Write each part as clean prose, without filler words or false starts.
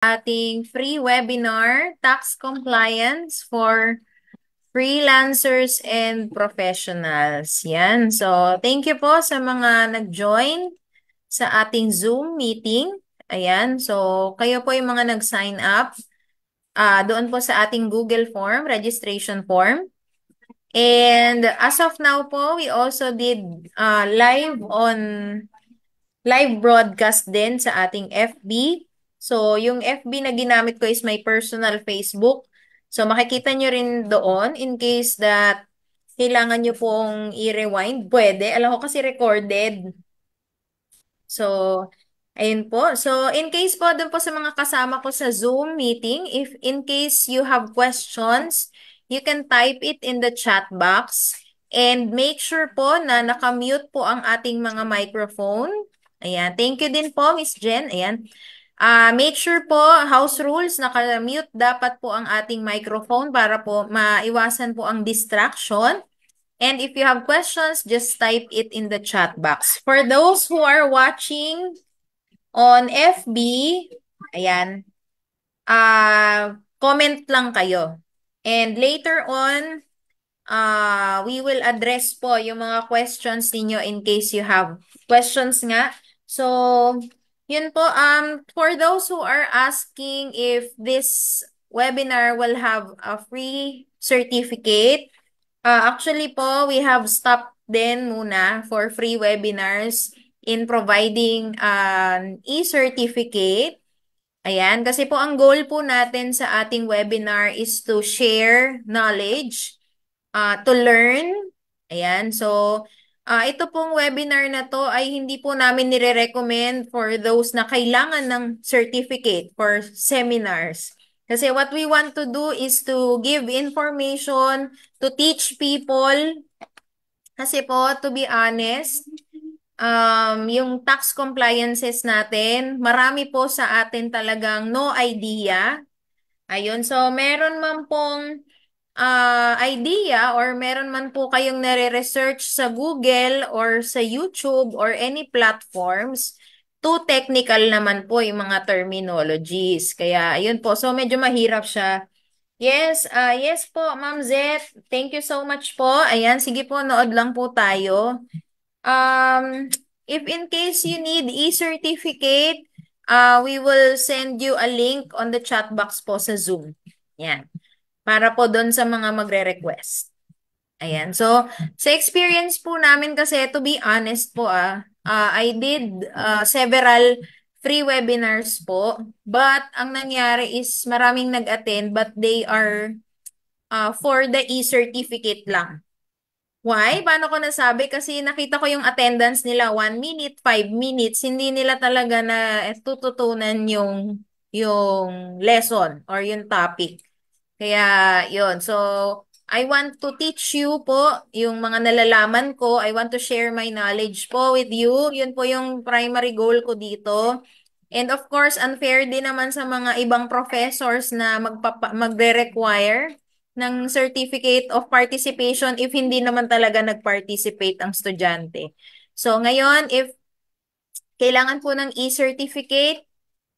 Ating free webinar, Tax Compliance for Freelancers and Professionals. Yan. So, thank you po sa mga nag-join sa ating Zoom meeting. Ayan. So, kayo po yung mga nag-sign up doon po sa ating Google form, registration form. And as of now po, we also did live broadcast din sa ating FB. So, yung FB na ginamit ko is my personal Facebook. So, makikita nyo rin doon in case that kailangan nyo pong i-rewind. Pwede. Alam ko kasi recorded. So, ayun po. So, in case po, doon po sa mga kasama ko sa Zoom meeting, if in case you have questions, you can type it in the chat box. And make sure po na nakamute po ang ating mga microphone. Ayan. Thank you din po, Miss Jen. Ayan. Make sure po, house rules, naka-mute dapat po ang ating microphone para po maiwasan po ang distraction. And if you have questions, just type it in the chat box. For those who are watching on FB, ayan, comment lang kayo. And later on, we will address po yung mga questions ninyo in case you have questions nga. So, yun po, for those who are asking if this webinar will have a free certificate, actually po, we have stopped din muna for free webinars in providing an e-certificate. Ayan, kasi po ang goal po natin sa ating webinar is to share knowledge, to learn. Ayan, so ito pong webinar na to ay hindi po namin nire-recommend for those na kailangan ng certificate for seminars. Kasi what we want to do is to give information, to teach people. Kasi po, to be honest, yung tax compliances natin, marami po sa atin talagang no idea. Ayun, so meron man pong idea or meron man po kayong nare-research sa Google or sa YouTube or any platforms, too technical naman po yung mga terminologies. Kaya ayun po, so medyo mahirap siya. Yes, yes po, Ma'am Zet. Thank you so much po. Ayan, sige po, nood lang po tayo. Um, if in case you need e-certificate, we will send you a link on the chat box po sa Zoom. Yan. Para po doon sa mga magre-request. Ayan. So, sa experience po namin kasi, to be honest po, I did several free webinars po. But, ang nangyari is maraming nag-attend but they are for the e-certificate lang. Why? Paano ko nasabi? Kasi nakita ko yung attendance nila 1 minute, 5 minutes. Hindi nila talaga na tututunan yung lesson or yung topic. Kaya yun. So, I want to teach you po yung mga nalalaman ko. I want to share my knowledge po with you. Yun po yung primary goal ko dito. And of course, unfair din naman sa mga ibang professors na magre-require ng certificate of participation if hindi naman talaga nag-participate ang estudyante. So ngayon, if kailangan po ng e-certificate,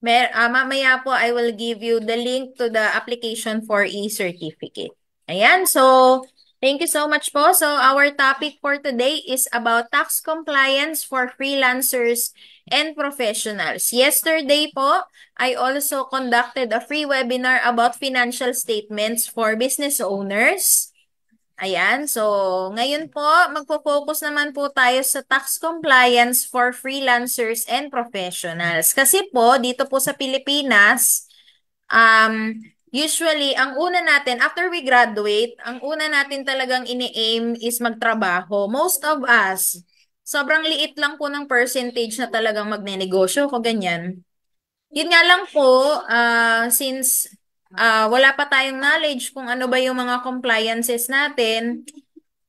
mamaya po I will give you the link to the application for e-certificate. Ayan, so thank you so much po. So our topic for today is about tax compliance for freelancers and professionals. Yesterday po, I also conducted a free webinar about financial statements for business owners. Ayan, so ngayon po, magpo-focus naman po tayo sa tax compliance for freelancers and professionals. Kasi po, dito po sa Pilipinas, usually, ang una natin, after we graduate, ang una natin talagang ini-aim is magtrabaho. Most of us, sobrang liit lang po ng percentage na talagang magnenegosyo ko, ganyan. Yun nga lang po, since wala pa tayong knowledge kung ano ba yung mga compliances natin,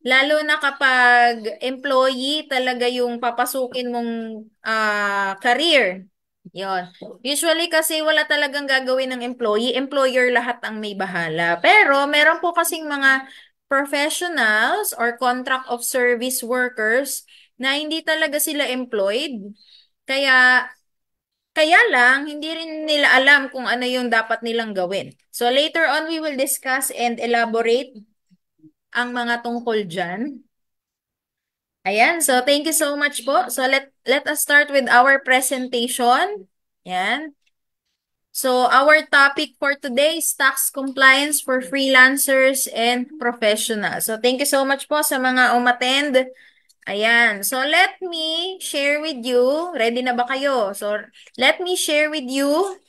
lalo na kapag employee talaga yung papasukin mong career. Yon. Usually kasi wala talagang gagawin ng employee, employer lahat ang may bahala. Pero meron po kasing mga professionals or contract of service workers na hindi talaga sila employed. Kaya Kaya lang, hindi rin nila alam kung ano yung dapat nilang gawin. So later on, we will discuss and elaborate ang mga tungkol dyan. Ayan, so thank you so much po. So let us start with our presentation. Ayan. So our topic for today is tax compliance for freelancers and professionals. So thank you so much po sa mga umattend. Ayan. So let me share with you. Ready na ba kayo? So let me share with you.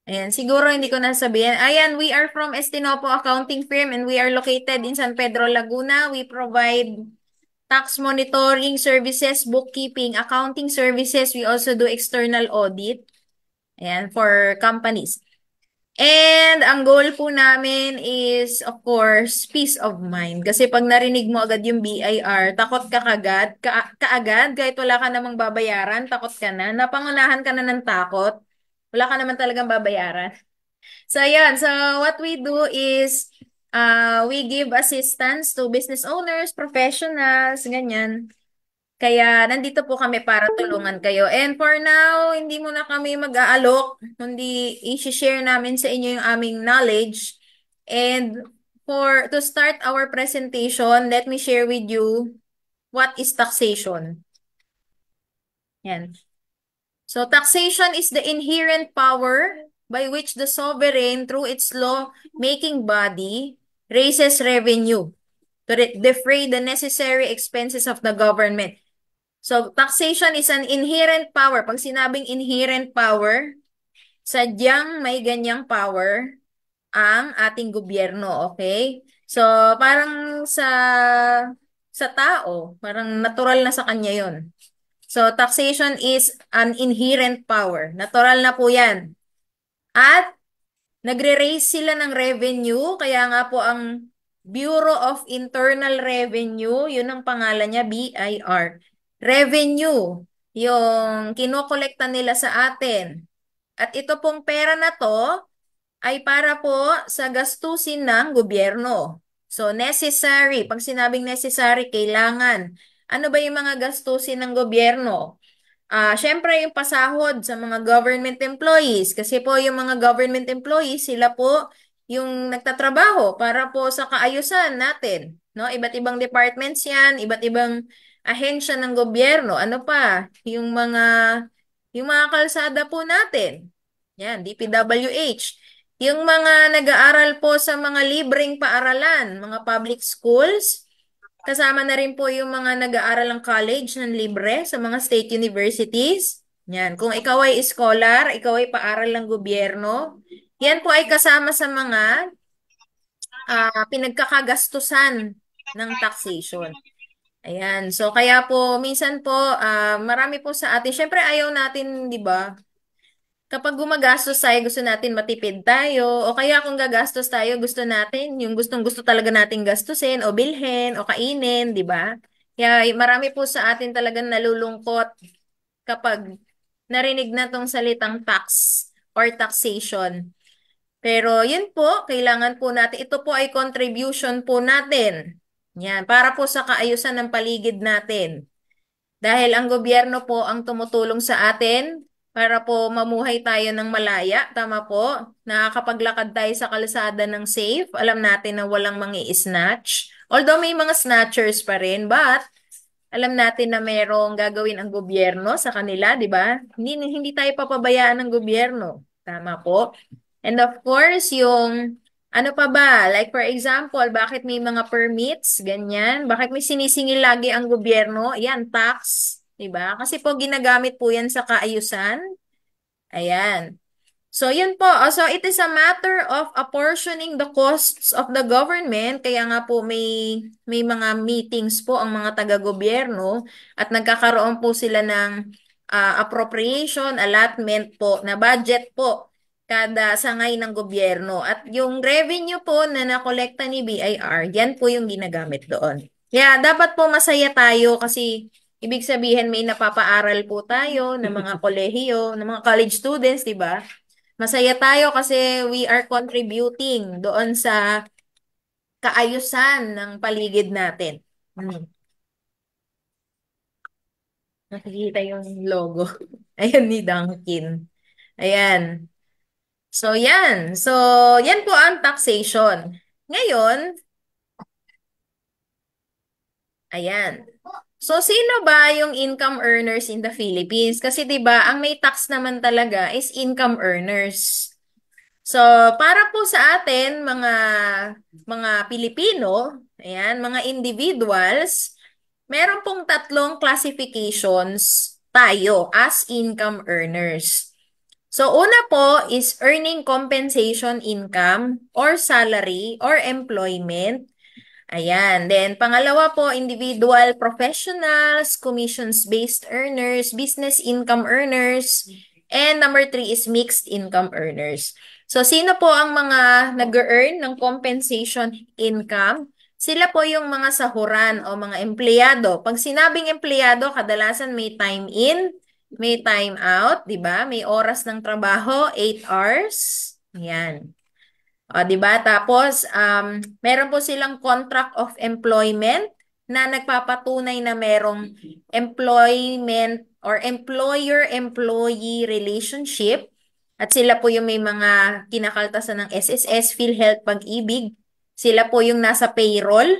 Ayan, siguro hindi ko nasabihin. Ayan, we are from Estinopo Accounting Firm and we are located in San Pedro, Laguna. We provide tax monitoring services, bookkeeping, accounting services. We also do external audit. Ayan, for companies. And ang goal po namin is, of course, peace of mind. Kasi pag narinig mo agad yung BIR, takot ka kagad, kaagad, kahit wala ka namang babayaran, takot ka na, napangunahan ka na ng takot, wala ka naman talagang babayaran. So, yan. So, what we do is, we give assistance to business owners, professionals, ganyan. Kaya nandito po kami para tulungan kayo. And for now, hindi muna kami mag-aalok, kundi i-share namin sa inyo yung aming knowledge. And to start our presentation, let me share with you what is taxation. Yan. So taxation is the inherent power by which the sovereign, through its law-making body, raises revenue to defray the necessary expenses of the government. So, taxation is an inherent power. Pag sinabing inherent power, sadyang may ganyang power ang ating gobyerno, okay? So, parang sa tao, parang natural na sa kanya 'yon. So, taxation is an inherent power. Natural na po 'yan. At nagre-raise sila ng revenue, kaya nga po ang Bureau of Internal Revenue, yun ang pangalan niya, BIR. Revenue, yung kinokolekta nila sa atin. At ito pong pera na to ay para po sa gastusin ng gobyerno. So, necessary. Pag sinabing necessary, kailangan. Ano ba yung mga gastusin ng gobyerno? Syempre yung pasahod sa mga government employees kasi po yung mga government employees sila po yung nagtatrabaho para po sa kaayusan natin, no? Iba't ibang departments 'yan, iba't ibang ahensya ng gobyerno. Ano pa? Yung mga kalsada po natin. Yan, DPWH. Yung mga nag-aaral po sa mga libreng paaralan, mga public schools, kasama na rin po yung mga nag-aaral ng college ng libre sa mga state universities. Yan. Kung ikaw ay scholar, ikaw ay paaral ng gobyerno, yan po ay kasama sa mga pinagkakagastusan ng taxation. Ayan. So, kaya po, minsan po, marami po sa atin, syempre ayaw natin, di ba? Kapag gumagastos tayo, gusto natin matipid tayo. O kaya kung gagastos tayo, gusto natin yung gustong-gusto talaga nating gastusin o bilhin o kainin, di ba? Kaya marami po sa atin talagang nalulungkot kapag narinig na tong salitang tax or taxation. Pero yun po, kailangan po natin, ito po ay contribution po natin. Yan, para po sa kaayusan ng paligid natin. Dahil ang gobyerno po ang tumutulong sa atin para po mamuhay tayo ng malaya. Tama po. Nakakapaglakad tayo sa kalsada ng safe. Alam natin na walang mangi-snatch. Although may mga snatchers pa rin, but alam natin na merong gagawin ang gobyerno sa kanila, di ba? Hindi tayo papabayaan ng gobyerno. Tama po. And of course, yung ano pa ba? Like for example, bakit may mga permits, ganyan? Bakit may sinisingil lagi ang gobyerno? Yan, tax, 'di ba? Kasi po ginagamit po 'yan sa kaayusan. Ayan. So, yun po. So, it is a matter of apportioning the costs of the government. Kaya nga po may mga meetings po ang mga taga-gobyerno at nagkakaroon po sila ng appropriation, allotment po, na budget po kada sangay ng gobyerno. At yung revenue po na nakolekta ni BIR, yan po yung ginagamit doon. Kaya dapat po masaya tayo kasi ibig sabihin may napapaaral po tayo ng mga kolehiyo, ng mga college students, di ba? Masaya tayo kasi we are contributing doon sa kaayusan ng paligid natin. Hmm. Nakikita yung logo. Ayan ni Dunkin. Ayan. So, yan. So, yan po ang taxation. Ngayon, ayan. So, sino ba yung income earners in the Philippines? Kasi 'di ba, ang may tax naman talaga is income earners. So, para po sa atin, mga Pilipino, ayan, mga individuals, meron pong tatlong classifications tayo as income earners. So, una po is earning compensation income or salary or employment. Ayan. Then, pangalawa po, individual professionals, commissions-based earners, business income earners, and number three is mixed income earners. So, sino po ang mga nag-earn ng compensation income? Sila po yung mga sahuran o mga empleyado. Pag sinabing empleyado, kadalasan may time in, may time out, di ba? May oras ng trabaho, 8 hours. Ayan. O, di ba? Tapos, meron po silang contract of employment na nagpapatunay na merong employment or employer-employee relationship. At sila po yung may mga kinakaltasan ng SSS, PhilHealth, Pag-ibig. Sila po yung nasa payroll.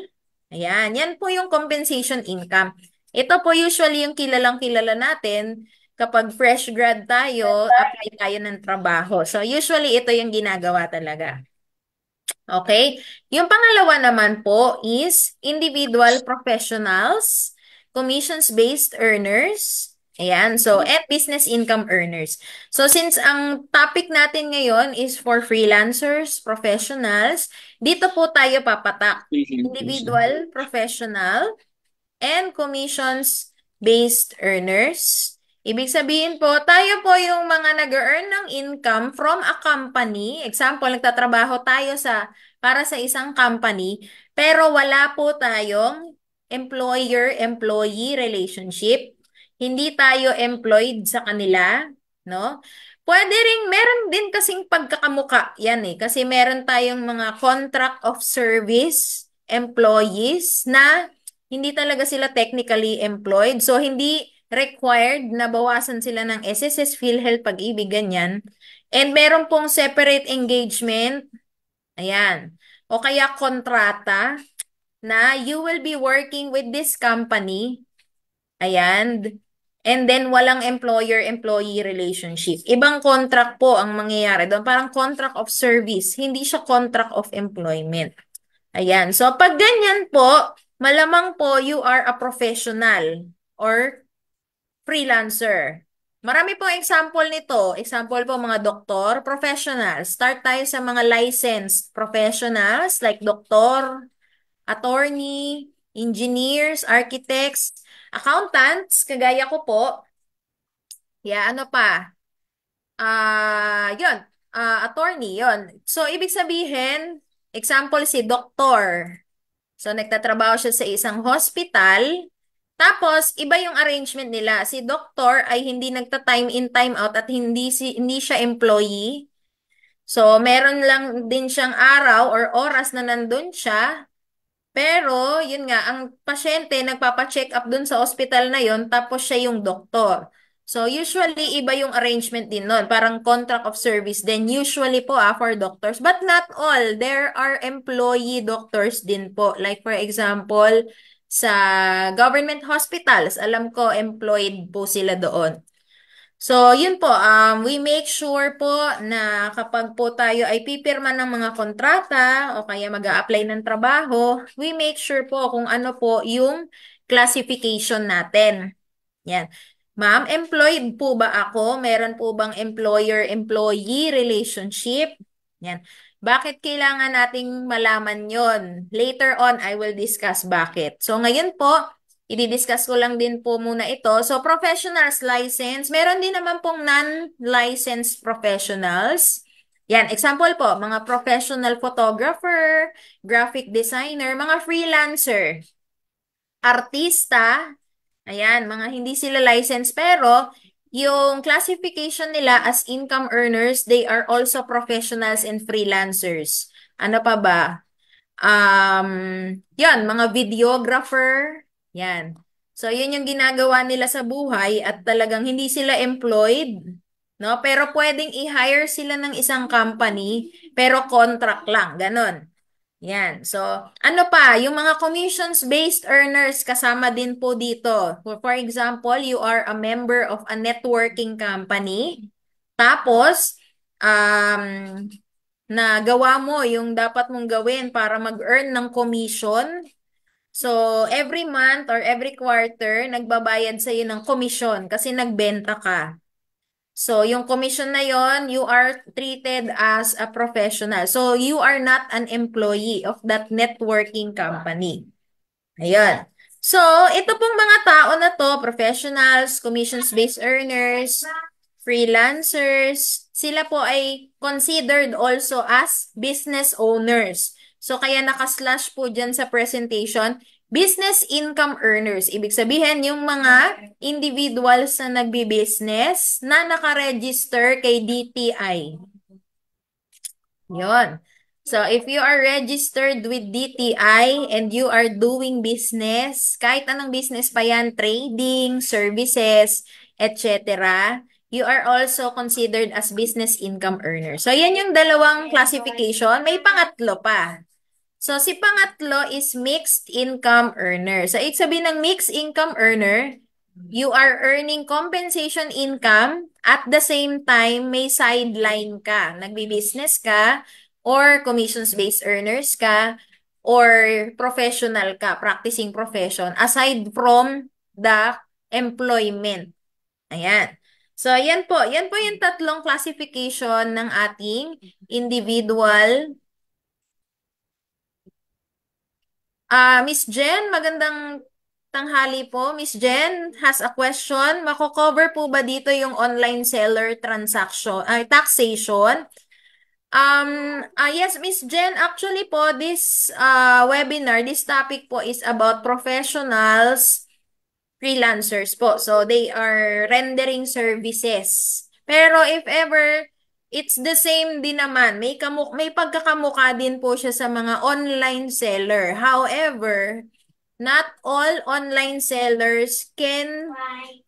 Ayan, yan po yung compensation income. Ito po usually yung kilalang kilala natin kapag fresh grad tayo, apply tayo ng trabaho. So usually ito yung ginagawa talaga. Okay? Yung pangalawa naman po is individual professionals, commissions-based earners, ayan, so, and business income earners. So, since ang topic natin ngayon is for freelancers, professionals, dito po tayo papatak. Individual, professional, and commissions-based earners. Ibig sabihin po, tayo po yung mga nag-earn ng income from a company. Example, nagtatrabaho tayo para sa isang company, pero wala po tayong employer-employee relationship. Hindi tayo employed sa kanila, no? Pwede rin, meron din kasing pagkakamuka yan eh. Kasi meron tayong mga contract of service employees na hindi talaga sila technically employed. So, hindi required na bawasan sila ng SSS, PhilHealth, Pag-ibig, ganyan. And meron pong separate engagement, ayan. O kaya kontrata na you will be working with this company, ayan. And then, walang employer-employee relationship. Ibang contract po ang mangyayari doon. Parang contract of service. Hindi siya contract of employment. Ayan. So, pag ganyan po, malamang po you are a professional or freelancer. Marami po example nito. Example po mga doktor, professionals. Start tayo sa mga licensed professionals like doktor, attorney, engineers, architects, accountants, kagaya ko po. Yeah, ano pa? Yun, attorney, yun. So, ibig sabihin, example si doktor. So, nagtatrabaho siya sa isang hospital. Tapos, iba yung arrangement nila. Si doktor ay hindi nagta-time in, time out at hindi siya employee. So, meron lang din siyang araw or oras na nandun siya. Pero, yun nga, ang pasyente nagpapa-check up dun sa hospital na yun, tapos siya yung doktor. So, usually, iba yung arrangement din nun. Parang contract of service then usually po for doctors. But not all. There are employee doctors din po. Like for example, sa government hospitals, alam ko, employed po sila doon. So, yun po, we make sure po na kapag po tayo ay pipirma ng mga kontrata o kaya mag-a-apply ng trabaho, we make sure po kung ano po yung classification natin. Yan. Ma'am, employed po ba ako? Meron po bang employer-employee relationship? Yan. Bakit kailangan nating malaman yon? Later on, I will discuss bakit. So, ngayon po, i-discuss ko lang din po muna ito. So, professionals license. Meron din naman pong non-licensed professionals. Yan, example po, mga professional photographer, graphic designer, mga freelancer, artista, ayan, mga hindi sila licensed pero yung classification nila as income earners, they are also professionals and freelancers. Ano pa ba? Yan, mga videographer, yan. So, yun yung ginagawa nila sa buhay at talagang hindi sila employed, no? Pero pwedeng i-hire sila ng isang company, pero contract lang, ganon. Yan. So, ano pa, yung mga commissions-based earners kasama din po dito. For example, you are a member of a networking company. Tapos, um, nagawa mo yung dapat mong gawin para mag-earn ng commission. So, every month or every quarter, nagbabayad sa'yo ng commission kasi nagbenta ka. So, yung commission na yon, you are treated as a professional. So, you are not an employee of that networking company. Ayan. So, ito pong mga tao na to, professionals, commissions-based earners, freelancers, sila po ay considered also as business owners. So, kaya nakaslash po dyan sa presentation, business income earners. Ibig sabihin, yung mga individuals na nagbi-business na nakaregister kay DTI. Yon. So, if you are registered with DTI and you are doing business, kahit anong business pa yan, trading, services, etc., you are also considered as business income earner. So, yan yung dalawang classification. May pangatlo pa. So, si pangatlo is mixed income earner. So, ibig sabihin ng mixed income earner, you are earning compensation income at the same time may sideline ka. Nagbi-business ka or commissions-based earners ka or professional ka, practicing profession aside from the employment. Ayan. So, yan po. Yan po yung tatlong classification ng ating individual. Miss Jen, magandang tanghali po. Miss Jen has a question. Mako-cover po ba dito yung online seller transaction, taxation? Yes, Miss Jen, actually po, this webinar, this topic po is about professionals, freelancers po. So, they are rendering services. Pero if ever, it's the same din naman. May pagkakamukha din po siya sa mga online seller. However, not all online sellers can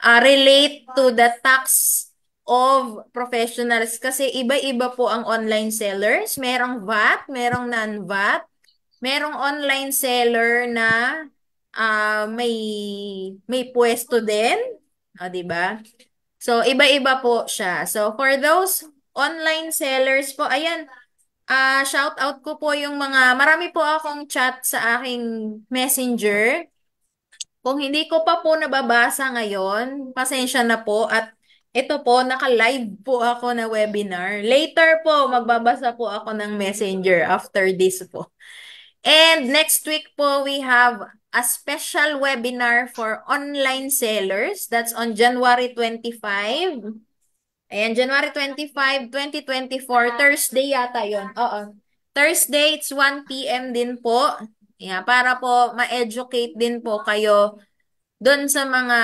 relate to the tax of professionals kasi iba-iba po ang online sellers. Merong VAT, merong non-VAT, merong online seller na may pwesto din, 'di ba? So iba-iba po siya. So for those online sellers po, ayan, shout out ko po yung marami po akong chat sa aking messenger. Kung hindi ko pa po nababasa ngayon, pasensya na po at ito po, naka-live po ako na webinar. Later po, magbabasa po ako ng messenger after this po. And next week po, we have a special webinar for online sellers. That's on January 25. Ayan, January 25, 2024, Thursday yata yon. Oo. Thursday, it's 1 p.m. din po. Yeah, para po ma-educate din po kayo doon sa mga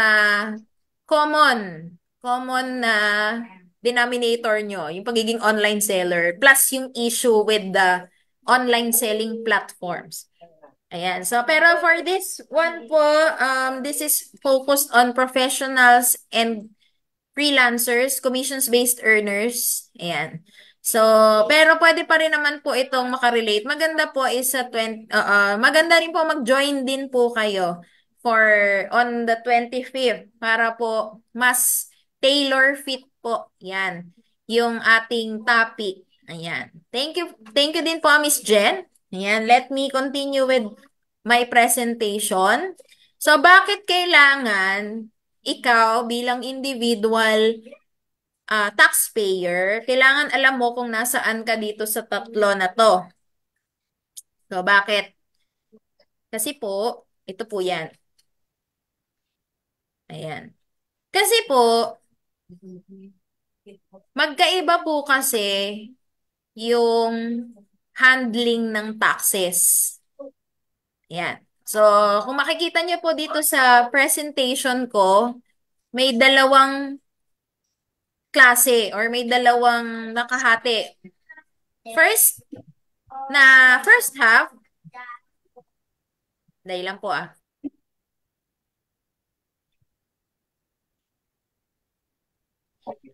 common, common na denominator nyo, yung pagiging online seller, plus yung issue with the online selling platforms. Ayan. So, pero for this one po, this is focused on professionals and freelancers, commissions-based earners. Ayan. So, pero pwede pa rin naman po itong makarelate. Maganda po is sa maganda rin po mag-join din po kayo for on the 25th para po mas tailor fit po. Yan. Yung ating topic. Ayan. Thank you. Thank you din po, Miss Jen. Ayan. Let me continue with my presentation. So, bakit kailangan ikaw bilang individual taxpayer, kailangan alam mo kung nasaan ka dito sa tatlo na to. So, bakit? Kasi po, ito po yan. Ayan. Kasi po, magkaiba po kasi yung handling ng taxes. Ayan. So, kung makikita niyo po dito sa presentation ko, may dalawang klase or may dalawang nakahati. First half, dahil lang po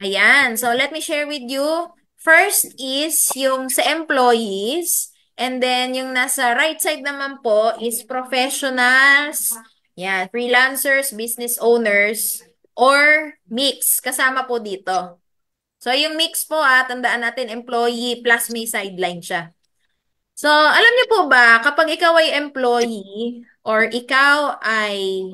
Ayan. So, let me share with you. First is yung sa employees. And then, yung nasa right side naman po is professionals, yan, freelancers, business owners, or mix. Kasama po dito. So, yung mix po tandaan natin, employee plus may sideline siya. So, alam niyo po ba, kapag ikaw ay employee or ikaw ay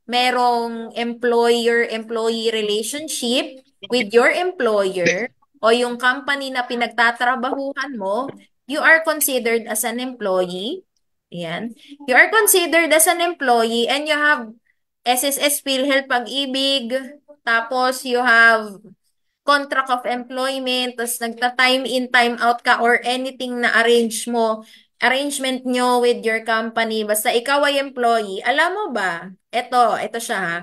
merong employer-employee relationship with your employer o yung company na pinagtatrabahuhan mo, you are considered as an employee. Yan. You are considered as an employee and you have SSS, PhilHealth, Pag-ibig, tapos you have contract of employment, tapos nagta-time in, time out ka or anything na arrangement nyo with your company, basta ikaw ay employee, alam mo ba, ito siya ha,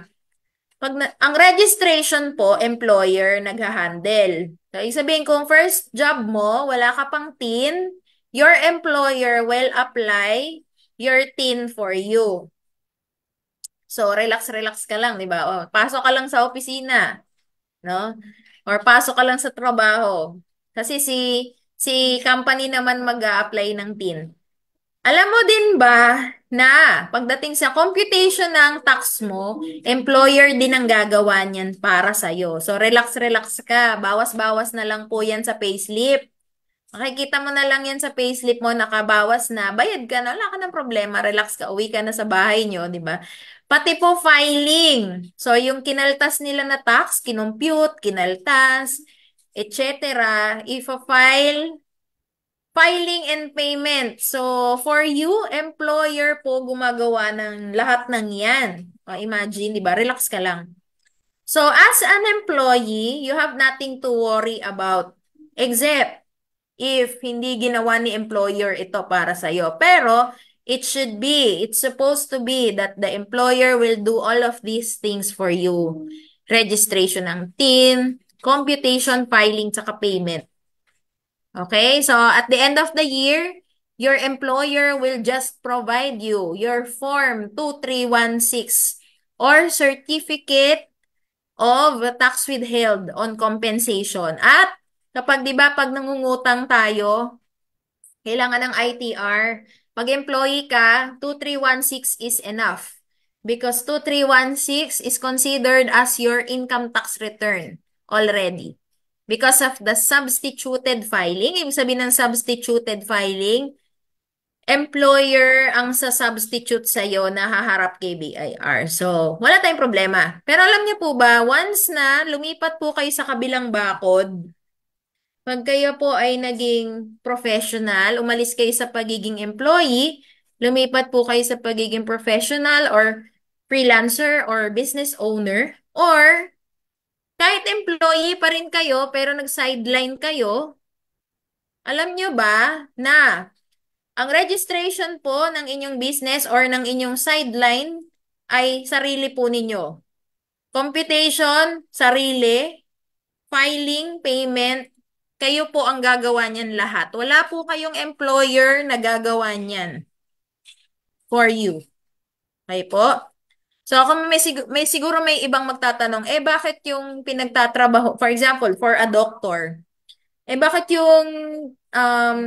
ang registration po, employer nagha-handle. So, ibig sabihin kung first job mo, wala ka pang TIN, your employer will apply your TIN for you. So, relax-relax ka lang, di ba? O, pasok ka lang sa opisina, no? Or pasok ka lang sa trabaho. Kasi si company naman mag-a-apply ng TIN. Alam mo din ba na pagdating sa computation ng tax mo, employer din ang gagawa niyan para sa'yo. So, relax-relax ka. Bawas-bawas na lang po yan sa payslip. Makikita mo na lang yan sa payslip mo, nakabawas na, bayad ka na, wala ka ng problema, relax ka, uwi ka na sa bahay nyo, di ba? Pati po filing. So, yung kinaltas nila na tax, kinompute, kinaltas, etc. If a filing and payment. So, for you, employer po gumagawa ng lahat ng yan. Imagine, di ba? Relax ka lang. So, as an employee, you have nothing to worry about except if hindi ginawa ni employer ito para sa'yo. Pero, it's supposed to be that the employer will do all of these things for you. Registration ng TIN, computation, filing, tsaka payment. Okay, so at the end of the year, your employer will just provide you your Form 2316 or Certificate of Tax Withheld on Compensation. At kapag 'di ba pag nangungutang tayo, kailangan ng ITR. Pag employee ka, 2316 is enough because 2316 is considered as your income tax return already. Because of the substituted filing, ibig sabihin ng substituted filing, employer ang sa-substitute sa'yo na haharap kay BIR. So, wala tayong problema. Pero alam niyo po ba, once na lumipat po kayo sa kabilang bakod, pag kayo po ay naging professional, umalis kayo sa pagiging employee, lumipat po kayo sa pagiging professional or freelancer or business owner, or kahit employee pa rin kayo pero nag-sideline kayo, alam nyo ba na ang registration po ng inyong business or ng inyong sideline ay sarili po ninyo. Computation, sarili. Filing, payment, kayo po ang gagawa niyan lahat. Wala po kayong employer na gagawa niyan for you. Okay po? So, kung may siguro may ibang magtatanong, bakit yung pinagtatrabaho, for example, for a doctor, bakit yung um,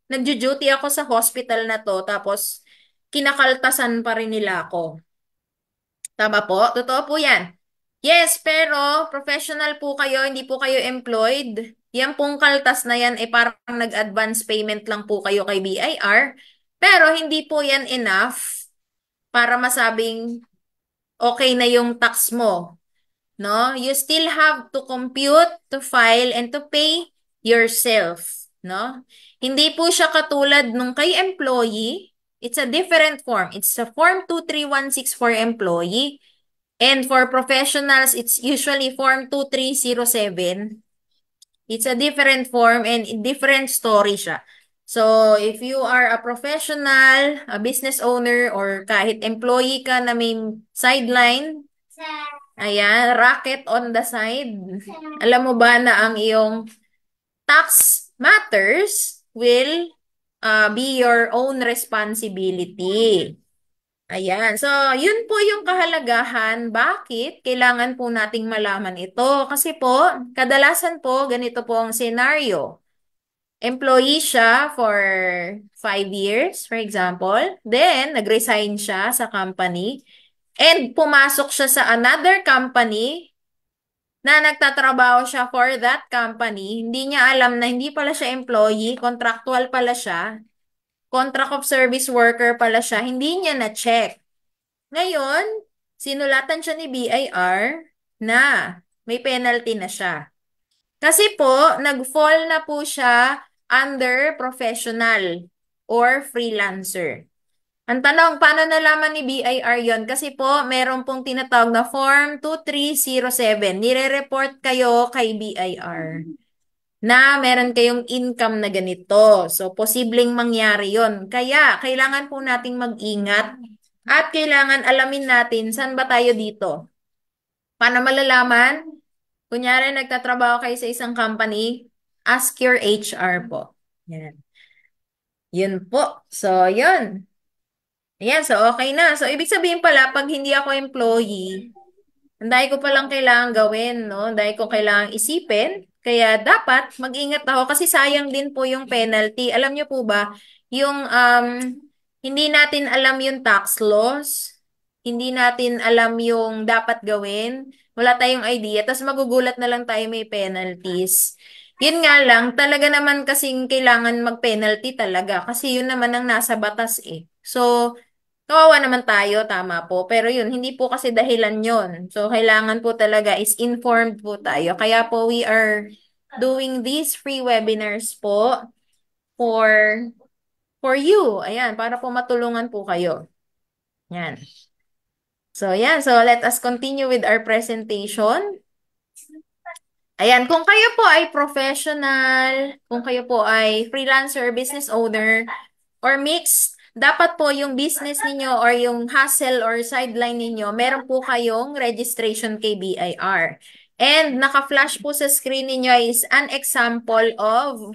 nagjo-duty ako sa hospital na to, tapos kinakaltasan pa rin nila ako? Tama po? Totoo po yan. Yes, pero professional po kayo, hindi po kayo employed. Yan pong kaltas na yan, parang nag-advance payment lang po kayo kay BIR. Pero hindi po yan enough para masabing okay na yung tax mo. No? You still have to compute, to file, and to pay yourself. No? Hindi po siya katulad nung kay employee. It's a different form. It's a Form 2316 for employee. And for professionals, it's usually Form 2307. It's a different form and different story siya. So, if you are a professional, a business owner, or kahit employee ka na may sideline, ayan, racket on the side, alam mo ba na ang iyong tax matters will be your own responsibility. Ayan. So, yun po yung kahalagahan. Bakit kailangan po nating malaman ito? Kasi po, kadalasan po, ganito po ang scenario. Employee siya for 5 years, for example. Then, nag-resign siya sa company. And pumasok siya sa another company na nagtatrabaho siya for that company. Hindi niya alam na hindi pala siya employee, contractual pala siya. Contract of service worker pala siya. Hindi niya na-check. Ngayon, sinulatan siya ni BIR na may penalty na siya. Kasi po, nag-fall na po siya under professional or freelancer. Ang tanong, paano nalaman ni BIR yon? Kasi po, meron pong tinatawag na Form 2307. Nire-report kayo kay BIR na meron kayong income na ganito. So, posibleng mangyari yon. Kaya, kailangan po nating mag-ingat at kailangan alamin natin saan ba tayo dito. Paano malalaman? Kunyari, nagtatrabaho kayo sa isang company, ask your HR po. Yan. Yun po. So, yun. Ayan, so okay na. So, ibig sabihin pala, pag hindi ako employee, ang dahil ko palang kailangan gawin, no? Ang dahil ko kailangan isipin. Kaya dapat mag-ingat ako kasi sayang din po yung penalty. Alam niyo po ba, yung hindi natin alam yung tax laws, hindi natin alam yung dapat gawin, wala tayong idea, tapos magugulat na lang tayo may penalties. Yun nga lang, talaga naman kasing kailangan mag-penalty talaga kasi yun naman ang nasa batas eh. So, kawawa naman tayo, tama po. Pero yun, hindi po kasi dahilan yun. So, kailangan po talaga is informed po tayo. Kaya po we are doing these free webinars po for for you. Ayan, para po matulungan po kayo. Yan. So, yan. So, let us continue with our presentation. Ayan, kung kayo po ay professional, kung kayo po ay freelancer, business owner, or mixed, dapat po yung business ninyo or yung hustle or sideline ninyo, meron po kayong registration kay BIR. And naka-flash po sa screen ninyo is an example of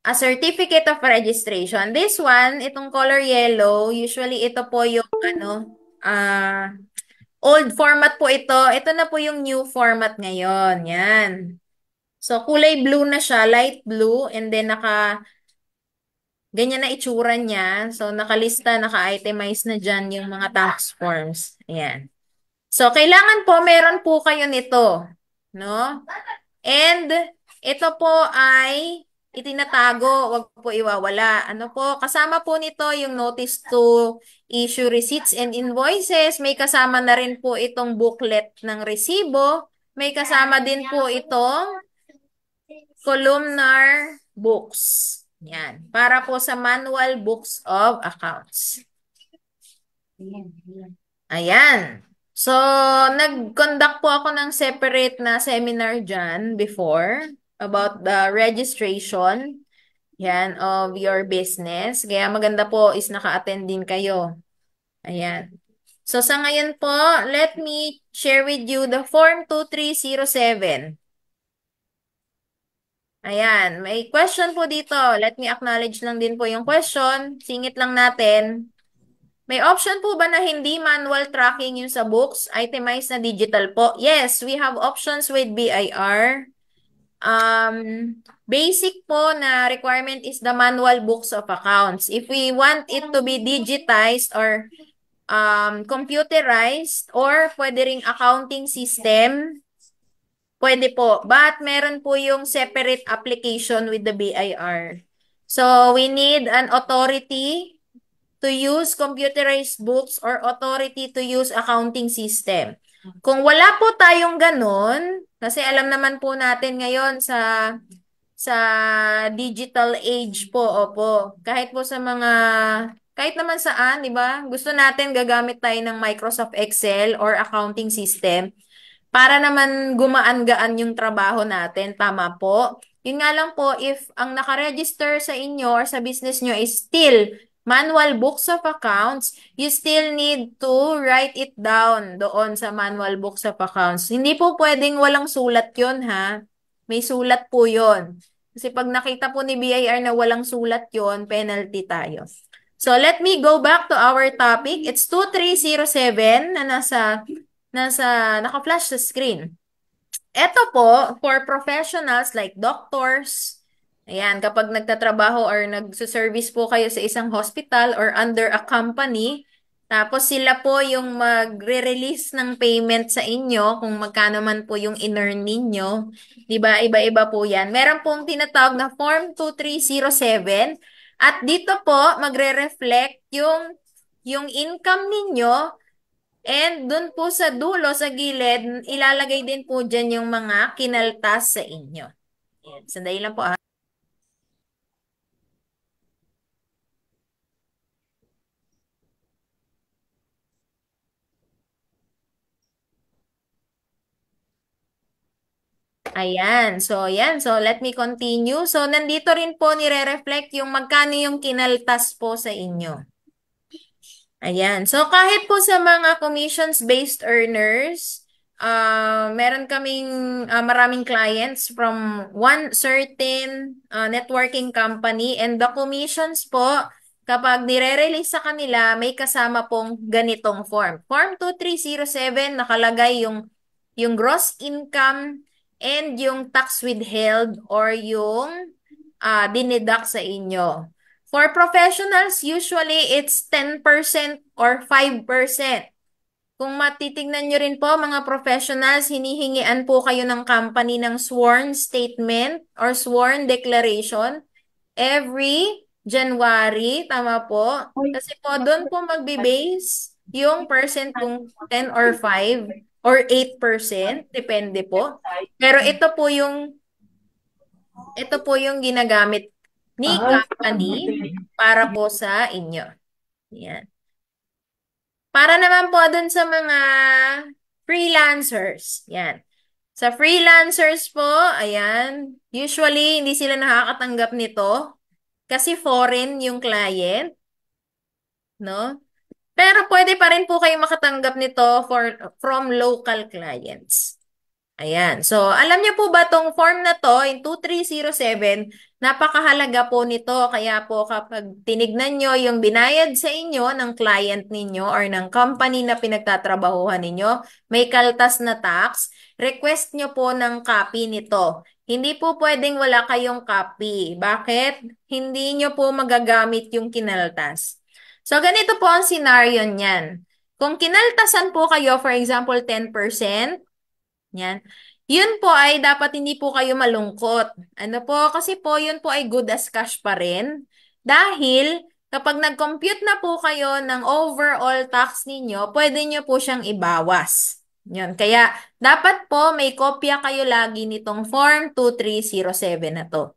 a certificate of registration. This one, itong color yellow, usually ito po yung old format po ito. Ito na po yung new format ngayon. Yan. So, kulay blue na siya, light blue, and then ganyan na itsura niya. So, nakalista, naka-itemize na dyan yung mga tax forms. Ayan. So, kailangan po, meron po kayo nito. No? And, ito po ay itinatago, wag po iwawala. Ano po, kasama po nito yung notice to issue receipts and invoices. May kasama na rin po itong booklet ng resibo. May kasama din po itong columnar books. Yan. Para po sa manual books of accounts. Ayan. So, nag-conduct po ako ng separate na seminar dyan before about the registration yan, of your business. Kaya maganda po is naka-attend din kayo. Ayan. So, sa ngayon po, let me share with you the Form 2307. Ayan, may question po dito. Let me acknowledge lang din po yung question. Singit lang natin. May option po ba na hindi manual tracking yung sa books? Itemized na digital po? Yes, we have options with BIR. Basic po na requirement is the manual books of accounts. If we want it to be digitized or computerized or pwede ring accounting system, pwede po. But meron po yung separate application with the BIR. So, we need an authority to use computerized books or authority to use accounting system. Kung wala po tayong ganun, kasi alam naman po natin ngayon sa digital age po, opo. Kahit po sa kahit naman saan, di ba? Gusto natin gagamit tayo ng Microsoft Excel or accounting system para naman gumaan-gaan yung trabaho natin. Tama po. Yun nga lang po, if ang nakaregister sa inyo or sa business nyo is still manual books of accounts, you still need to write it down doon sa manual books of accounts. Hindi po pwedeng walang sulat yun, ha? May sulat po yun. Kasi pag nakita po ni BIR na walang sulat yun, penalty tayo. So let me go back to our topic. It's 2307 na naka-flash sa screen. Ito po, for professionals like doctors, ayan, kapag nagtatrabaho or nagsuservice po kayo sa isang hospital or under a company, tapos sila po yung magre-release ng payment sa inyo kung magkano man po yung in-earn ninyo. Di ba? Iba-iba po yan. Meron pong tinatawag na Form 2307 at dito po magre-reflect yung income ninyo. And dun po sa dulo, sa gilid, ilalagay din po dyan yung mga kinaltas sa inyo. Ayan. Sandali lang po. Ayan. So, ayan. So, let me continue. So, nandito rin po nire-reflect yung magkano yung kinaltas po sa inyo. Ayan. So, kahit po sa mga commissions-based earners, meron kaming maraming clients from one certain networking company and the commissions po, kapag nire-release sa kanila, may kasama pong ganitong form. Form 2307, nakalagay yung gross income and yung tax withheld or yung dineduct sa inyo. For professionals, usually it's 10% or 5%. Kung matitignan nyo rin po, mga professionals, hinihingian po kayo ng company ng sworn statement or sworn declaration every January. Tama po? Kasi po, doon po magbe-base yung percent kung 10 or 5 or 8%. Depende po. Pero ito po yung ginagamit ni company para po sa inyo. Yan. Para naman po dun sa mga freelancers. Yan. Sa freelancers po, ayan, usually hindi sila nakakatanggap nito kasi foreign yung client, no? Pero pwede pa rin po kayo makatanggap nito from local clients. Ayan. So, alam niyo po ba tong form na to, in 2307, napakahalaga po nito. Kaya po kapag tinignan nyo yung binayad sa inyo ng client ninyo or ng company na pinagtatrabahuhan ninyo, may kaltas na tax, request nyo po ng copy nito. Hindi po pwedeng wala kayong copy. Bakit? Hindi nyo po magagamit yung kinaltas. So, ganito po ang scenario niyan. Kung kinaltasan po kayo, for example, 10%, yan. Yun po ay dapat hindi po kayo malungkot. Ano po? Kasi po yun po ay good as cash pa rin. Dahil kapag nag-compute na po kayo ng overall tax ninyo, pwede nyo po siyang ibawas. Yun. Kaya dapat po may kopya kayo lagi nitong Form 2307 na to.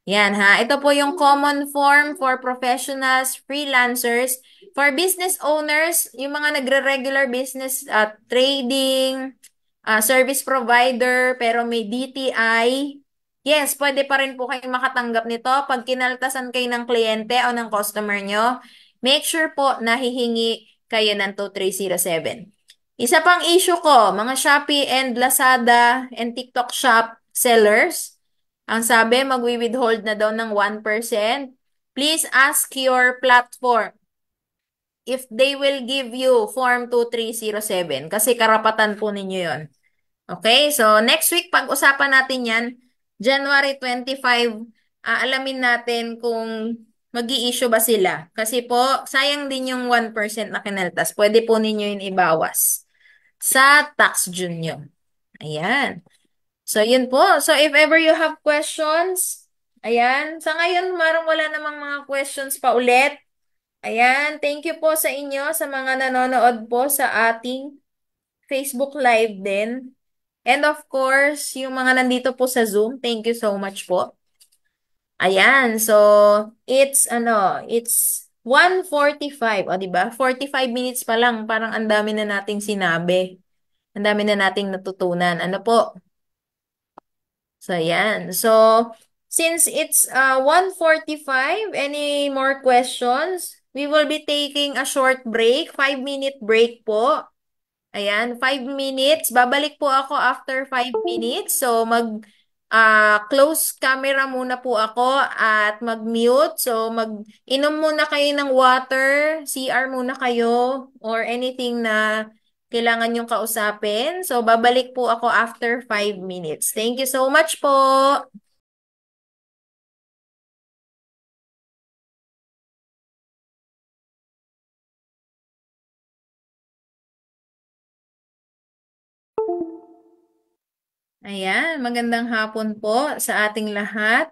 Yan ha. Ito po yung common form for professionals, freelancers, for business owners, yung mga nagre-regular business at trading, service provider, pero may DTI. Yes, pwede pa rin po kayong makatanggap nito. Pag kinaltasan kayo ng kliyente o ng customer nyo, make sure po na hihingi kayo ng 2307. Isa pang issue ko, mga Shopee and Lazada and TikTok shop sellers, ang sabi, magwi-withhold na daw ng 1%. Please ask your platform if they will give you Form 2307 kasi karapatan po ninyo yon. Okay, so next week pag-usapan natin yan, January 25, alamin natin kung mag-i-issue ba sila. Kasi po, sayang din yung 1% na kinaltas. Pwede po ninyo yun ibawas sa tax due nyo. Ayan. So, yun po. So, if ever you have questions, ayan. Sa ngayon, marang wala namang mga questions pa ulit. Ayan. Thank you po sa inyo, sa mga nanonood po sa ating Facebook Live din. And of course, yung mga nandito po sa Zoom, thank you so much po. Ayan, so it's 1:45, o di ba? 45 minutes pa lang, parang ang dami na nating sinabi. Ang dami na nating natutunan. Ano po? So ayan. So since it's 1:45, any more questions? We will be taking a short break, 5-minute break po. Ayan, 5 minutes. Babalik po ako after 5 minutes. So, close camera muna po ako at mag-mute. So, mag-inom muna kayo ng water, CR muna kayo, or anything na kailangan yung kausapin. So, babalik po ako after 5 minutes. Thank you so much po. Ayan, magandang hapon po sa ating lahat.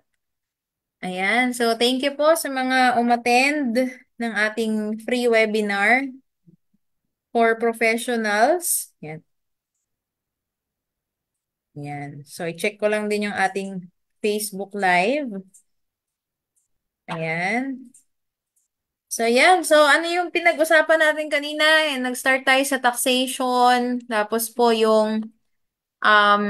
Ayan, so thank you po sa mga umattend ng ating free webinar for professionals. Yan. Yan. So, i-check ko lang din yung ating Facebook Live. Ayan. So, yan. So, ano yung pinag-usapan natin kanina? Nag-start tayo sa taxation. Tapos po yung um,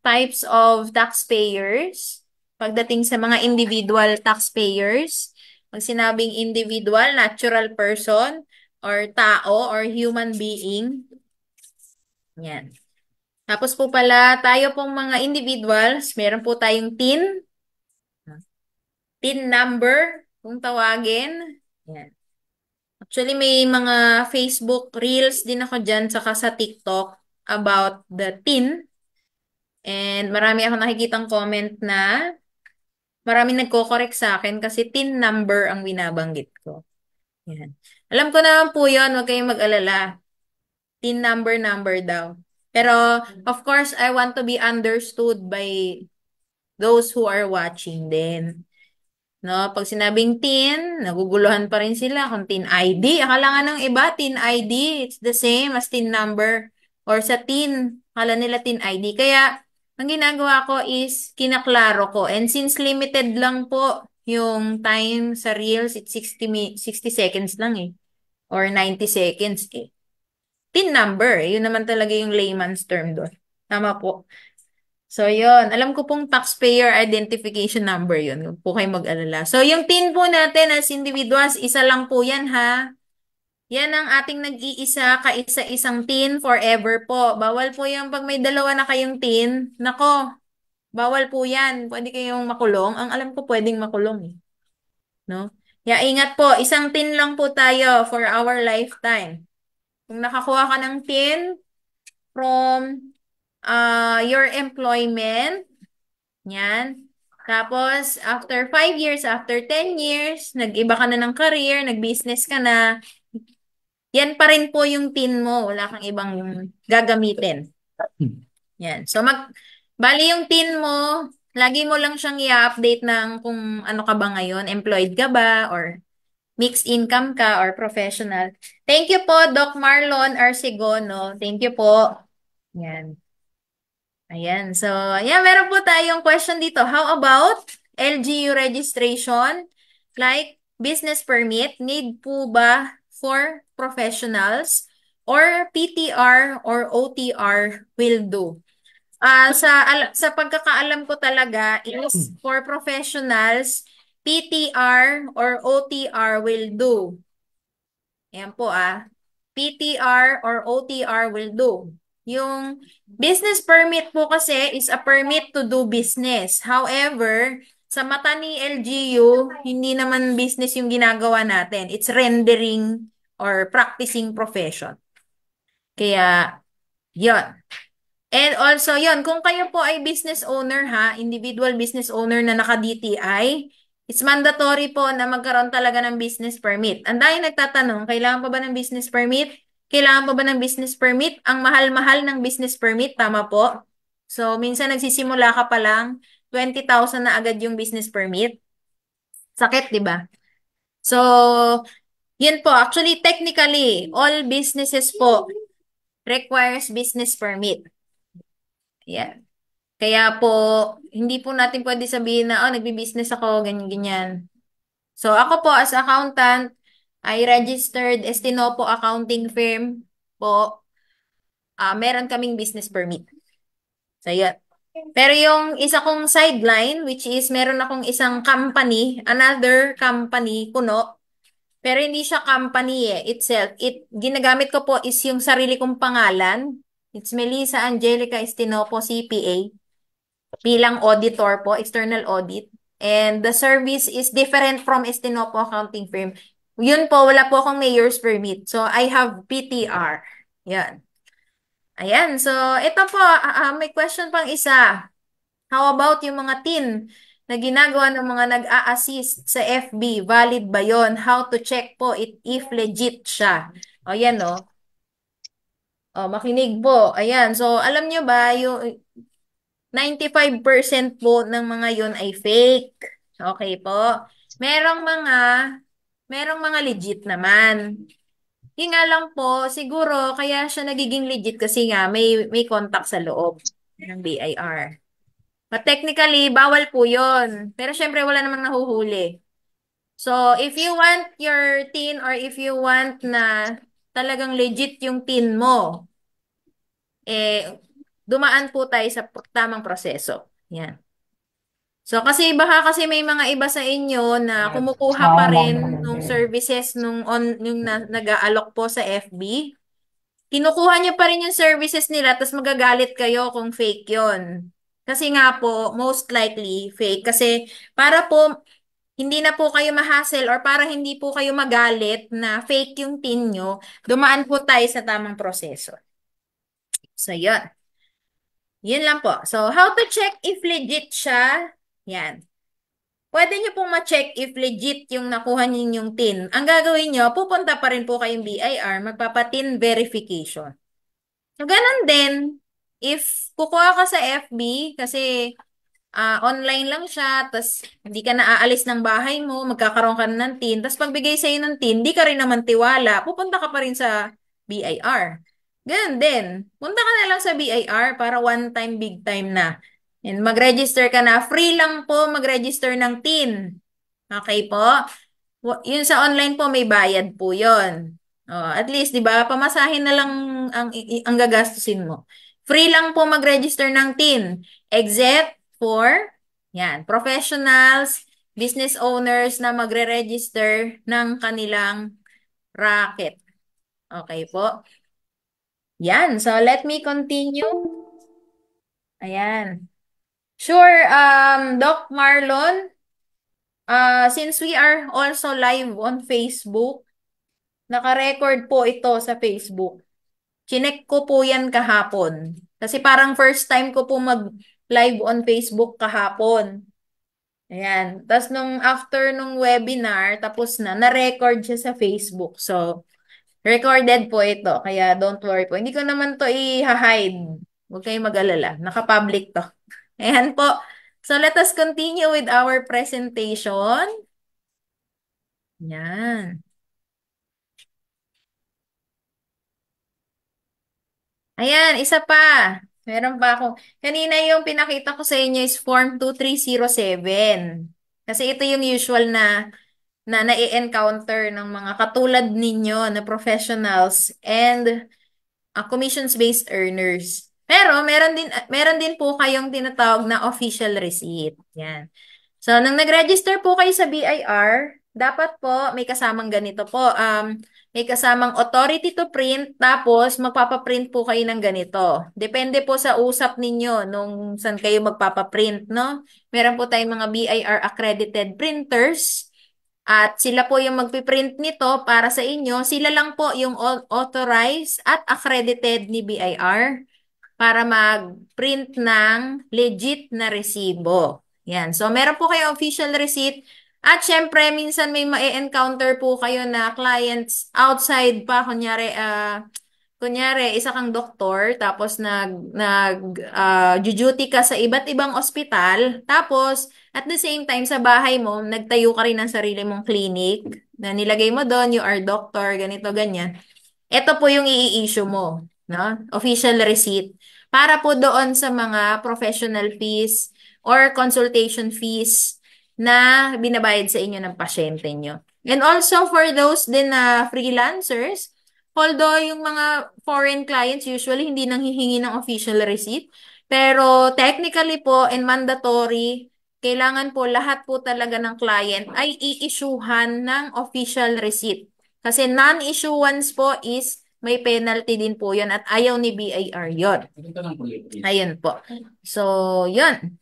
types of taxpayers. Pagdating sa mga individual taxpayers. Pag sinabing individual, natural person, or tao, or human being. Yan. Tapos po pala, tayo pong mga individuals, meron po tayong TIN number, kung tawagin. Yan. Actually, may mga Facebook Reels din ako dyan, saka sa TikTok about the TIN. And marami ako nakikitang comment na marami nagko-correct sa akin kasi TIN number ang binabanggit ko. Yan. Alam ko naman po yun, huwag kayong mag-alala. TIN number daw. Pero, of course, I want to be understood by those who are watching din. No, pag sinabing tin, naguguluhan pa rin sila kung tin ID. Akala nga ng iba, tin ID, it's the same as tin number. Or sa tin, akala nila tin ID. Kaya, ang ginagawa ko is, kinaklaro ko. And since limited lang po yung time sa Reels, it's 60 seconds lang eh. Or 90 seconds eh. Tin number, yun naman talaga yung layman's term doon. Tama po. So, yun. Alam ko pong taxpayer identification number yun. Huwag po kayo mag-alala. So, yung TIN po natin as individuals, isa lang po yan ha. Yan ang ating nag-iisa, kaisa-isang TIN forever po. Bawal po yung pag may dalawa na kayong TIN. Nako, bawal po yan. Pwede kayong makulong. Ang alam ko pwedeng makulong eh. No? Kaya ingat po, isang TIN lang po tayo for our lifetime. Kung nakakuha ka ng TIN from your employment, yan. Tapos, after 5 years, after 10 years, nag-iba ka na ng career, nag-business ka na, yan pa rin po yung tin mo. Wala kang ibang gagamitin. Yan. So, bali yung tin mo, lagi mo lang siyang i-update ng kung ano ka ba ngayon, employed ka ba, or mixed income ka, or professional. Thank you po, Doc Marlon Arcegono. Thank you po. Yan. Ayan. So, yeah, meron po tayong question dito. How about LGU registration? Like business permit, need po ba for professionals? Or PTR or OTR will do? Sa pagkakaalam ko talaga is for professionals, PTR or OTR will do. Ayan po PTR or OTR will do. Yung business permit po kasi is a permit to do business. However, sa mata ni LGU, hindi naman business yung ginagawa natin. It's rendering or practicing profession. Kaya, yon. And also, yon, kung kayo po ay business owner individual business owner na naka-DTI, it's mandatory po na magkaroon talaga ng business permit. Ang dahil nagtatanong, kailangan pa ba ng business permit? Kailangan pa ba ng business permit? Ang mahal-mahal ng business permit, tama po? So, minsan nagsisimula ka pa lang, 20,000 na agad yung business permit. Sakit, di ba? So, yun po. Actually, technically, all businesses po requires business permit. Yeah. Kaya po, hindi po natin pwede sabihin na, nagbi-business ako, ganyan-ganyan. So, ako po as accountant, I registered Estinopo Accounting Firm po. Meron kaming business permit. So, yun. Pero yung isa kong sideline, which is meron akong isang company, another company, kuno, pero hindi siya company itself. Ginagamit ko po is yung sarili kong pangalan. It's Melissa Angelica Estinopo, CPA. bilang auditor po, external audit. And the service is different from Estinopo Accounting Firm. Yun po, wala po akong mayor's permit. So, I have PTR. Yan. Ayan. So, ito po, may question pang isa. How about yung mga tin na ginagawa ng mga nag-a-assist sa FB? Valid ba yon? How to check po if legit siya? O, yan o. O, makinig po. Ayan. So, alam nyo ba, yung 95% po ng mga yun ay fake. Okay po. Merong mga, merong mga legit naman. Yung nga lang po, siguro, kaya siya nagiging legit kasi nga may contact sa loob ng BIR. But technically, bawal po yun. Pero syempre, wala namang nahuhuli. So, if you want your tin or if you want na talagang legit yung tin mo, dumaan po tayo sa tamang proseso. Yan. So, kasi may mga iba sa inyo na kumukuha pa rin nung services yung nag-aalok po sa FB. Kinukuha niyo pa rin yung services nila, tapos magagalit kayo kung fake yon. Kasi nga po, most likely fake. Kasi para po hindi na po kayo ma-hassle or para hindi po kayo magalit na fake yung tin nyo, dumaan po tayo sa tamang proseso. So, yun. Yun lang po. So, how to check if legit siya? Yan. Pwede nyo pong ma-check if legit yung nakuha ninyong tin. Ang gagawin nyo, pupunta pa rin po kayong BIR, magpapatin verification. So, ganun din. If kukuha ka sa FB, kasi online lang siya, tas hindi ka naaalis ng bahay mo, magkakaroon ka na ng TIN, tas pagbigay sa'yo ng TIN, di ka rin naman tiwala, pupunta ka pa rin sa BIR. Ganun din. Punta ka na lang sa BIR para one time, big time na. And mag-register ka na. Free lang po mag-register ng TIN. Okay po? Yun sa online po, may bayad po yun. Oh, at least, di ba, pamasahin na lang ang gagastusin mo. Free lang po mag-register ng TIN. Except for, yan, professionals, business owners na magre-register ng kanilang racket. Okay po? Yan. So, let me continue. Ayan. Sure, Doc Marlon, since we are also live on Facebook, naka-record po ito sa Facebook. Chinek ko po yan kahapon. Kasi parang first time ko po mag-live on Facebook kahapon. Ayan. Tapos nung after nung webinar, tapos na-record siya sa Facebook. So, recorded po ito. Kaya don't worry po. Hindi ko naman to i-hide. Huwag kayong mag-alala. Naka-public to. Ayan po. So, let us continue with our presentation. Yan. Ayan, isa pa. Meron pa ako. Kanina yung pinakita ko sa inyo is Form 2307. Kasi ito yung usual na nai-encounter ng mga katulad ninyo na professionals and commissions-based earners. Pero meron din po kayong tinatawag na official receipt. Yan. So, nung nag-register po kayo sa BIR, dapat po may kasamang ganito po. May kasamang authority to print, tapos magpapaprint po kayo ng ganito. Depende po sa usap ninyo nung saan kayo magpapaprint, no? Meron po tayong mga BIR accredited printers. At sila po yung magpiprint nito para sa inyo. Sila lang po yung authorized at accredited ni BIR para mag-print ng legit na resibo. Yan. So, meron po kayo official receipt. At syempre, minsan may ma-encounter po kayo na clients outside pa. Kunyari, isa kang doktor, tapos duty ka sa iba't ibang ospital, tapos, at the same time, sa bahay mo, nagtayo ka rin ng sarili mong clinic, na nilagay mo doon, you are doctor, ganito, ganyan. Ito po yung i-issue mo, no? Official receipt. Para po doon sa mga professional fees or consultation fees na binabayad sa inyo ng pasyente nyo. And also for those din na freelancers, although yung mga foreign clients usually hindi nanghihingi ng official receipt, pero technically po and mandatory, kailangan po lahat po talaga ng client ay i-issuehan ng official receipt. Kasi non-issuance po is may penalty din po yun at ayaw ni BIR yun. Ayun po. So, yun.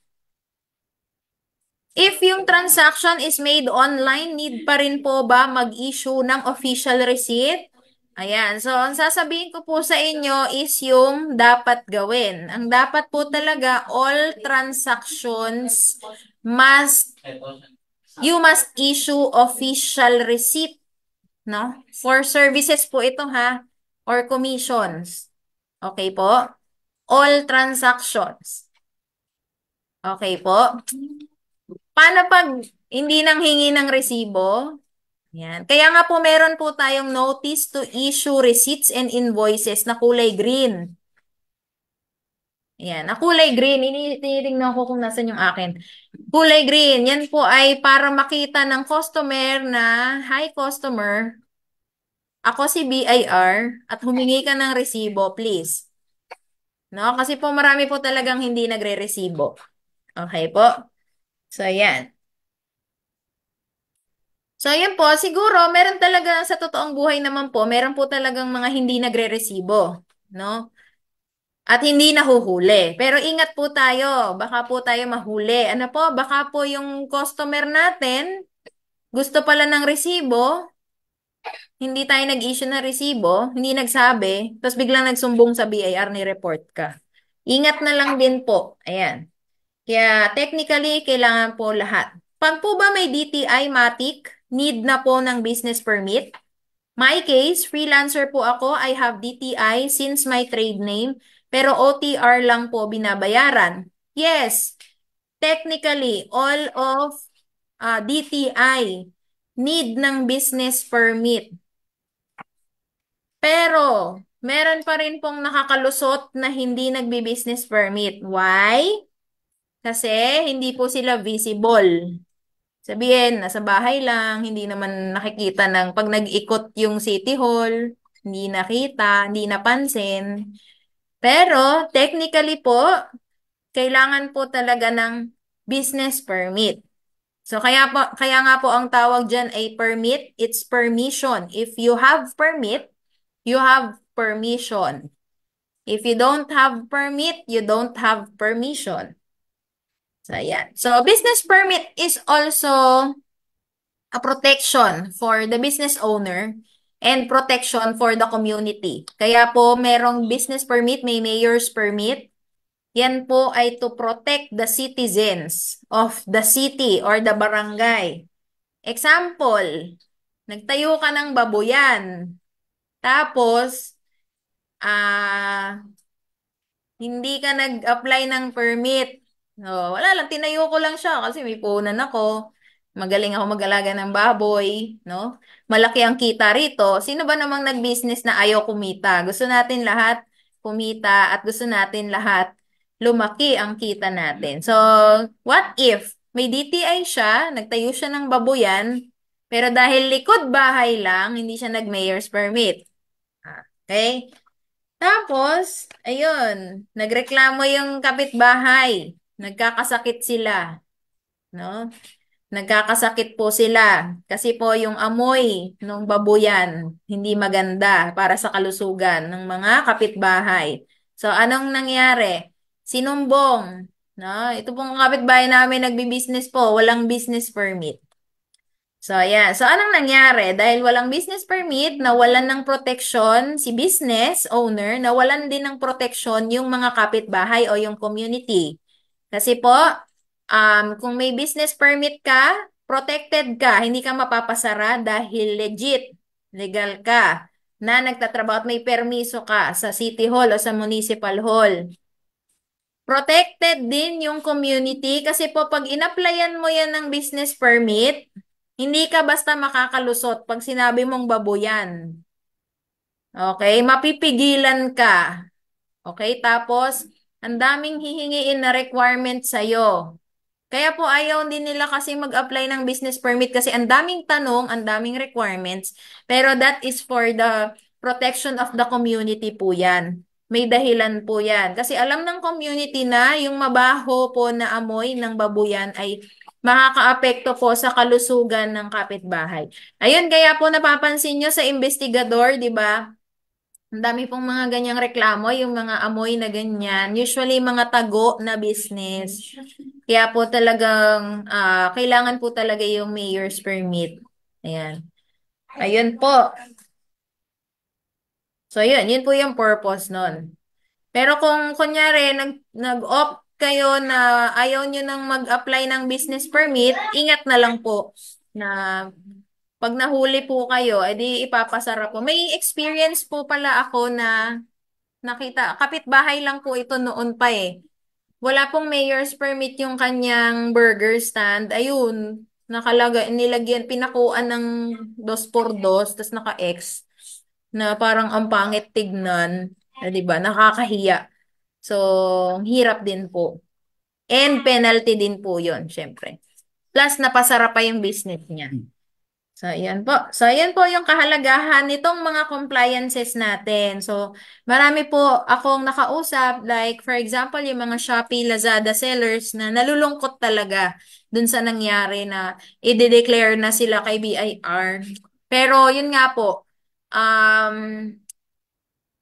If yung transaction is made online, need pa rin po ba mag-issue ng official receipt? Ayan. So, ang sasabihin ko po sa inyo is yung dapat gawin. Ang dapat po talaga, all transactions you must issue official receipt, no? For services po ito ha, or commissions. Okay po? All transactions. Okay po? Paano pag hindi nang hingi ng resibo? Yan. Kaya nga po meron po tayong notice to issue receipts and invoices na kulay green. Yan. Na kulay green. Tinitingnan ko kung nasan yung akin. Kulay green. Yan po ay para makita ng customer na, hi customer, ako si BIR at humingi ka ng resibo, please. No? Kasi po marami po talagang hindi nagre-resibo. Okay po? So, yan. So, ayan po, siguro, meron talaga sa totoong buhay naman po, meron po talagang mga hindi nagre-resibo, no? At hindi nahuhuli. Pero ingat po tayo, baka po tayo mahuli. Ano po, baka po yung customer natin, gusto pala ng resibo, hindi tayo nag-issue ng resibo, hindi nagsabi, tapos biglang nagsumbong sa BIR ni report ka. Ingat na lang din po. Ayan. Kaya technically, kailangan po lahat. Pag po ba may DTI Matic, need na po ng business permit? My case, freelancer po ako. I have DTI since my trade name, pero OTR lang po binabayaran. Yes, technically, all of DTI need ng business permit. Pero, meron pa rin pong nakakalusot na hindi nagbi-business permit. Why? Kasi hindi po sila visible. Sabihin, nasa bahay lang, hindi naman nakikita ng pag nag-ikot yung City Hall, hindi nakita, hindi napansin. Pero, technically po, kailangan po talaga ng business permit. So, kaya nga po ang tawag dyan ay permit, it's permission. If you have permit, you have permission. If you don't have permit, you don't have permission. So, ayan. So, business permit is also a protection for the business owner and protection for the community. Kaya po, merong business permit, may mayor's permit. Yan po ay to protect the citizens of the city or the barangay. Example, nagtayo ka ng baboyan. Tapos, ah, hindi ka nag-apply ng permit. No, wala lang, tinayo ko lang siya kasi may puhunan ako. Magaling ako mag-alaga ng baboy, no? Malaki ang kita rito. Sino ba namang nag-business na ayaw kumita? Gusto natin lahat kumita at gusto natin lahat lumaki ang kita natin. So, what if may DTI siya, nagtayo siya ng baboyan, pero dahil likod bahay lang, hindi siya nag-mayor's permit. Okay? Tapos, ayun, nagreklamo yung kapitbahay. Nagkakasakit sila, no? Nagkakasakit po sila kasi po yung amoy ng babuyan hindi maganda para sa kalusugan ng mga kapitbahay. So, anong nangyari? Sinumbong, no? Ito pong kapitbahay namin nagbi-business po, walang business permit. So, ayan. So, anong nangyari? Dahil walang business permit, nawalan ng proteksyon si business owner, nawalan din ng proteksyon yung mga kapitbahay o yung community. Kasi po, kung may business permit ka, protected ka, hindi ka mapapasara dahil legit, legal ka, na nagtatrabaho at may permiso ka sa City Hall o sa Municipal Hall. Protected din yung community kasi po pag in-applyan mo yan ng business permit, hindi ka basta makakalusot pag sinabi mong babuyan. Okay? Mapipigilan ka. Okay? Tapos, ang daming hihingiin na requirement sa'yo. Kaya po ayaw din nila kasi mag-apply ng business permit kasi ang daming tanong, ang daming requirements. Pero that is for the protection of the community po yan. May dahilan po yan. Kasi alam ng community na yung mabaho po na amoy ng babuyan ay makakaapekto po sa kalusugan ng kapitbahay. Ayun, kaya po napapansin nyo sa investigador, di ba? Ang dami pong mga ganyang reklamo, yung mga amoy na ganyan. Usually, mga tago na business. Kaya po talagang, kailangan po talaga yung mayor's permit. Ayan. Ayun po. So, yun po yung purpose nun. Pero kung kunyari, nag-opt kayo na ayaw nyo nang mag-apply ng business permit, ingat na lang po na pag nahuli po kayo, edi ipapasara po. May experience po pala ako na nakita, kapitbahay lang po ito noon pa eh. Wala pong mayor's permit yung kanyang burger stand. Ayun, nilagyan, pinakuan ng dos por dos, tas naka-X, na parang ang pangit tignan. 'Di ba? Nakakahiya. So, hirap din po. And penalty din po yun, syempre. Plus, napasara pa yung business niya. So, ayan po. So, ayan po yung kahalagahan nitong mga compliances natin. So, marami po akong nakausap, like, for example, yung mga Shopee, Lazada sellers na nalulungkot talaga dun sa nangyari na i-declare na sila kay BIR. Pero, yun nga po, um,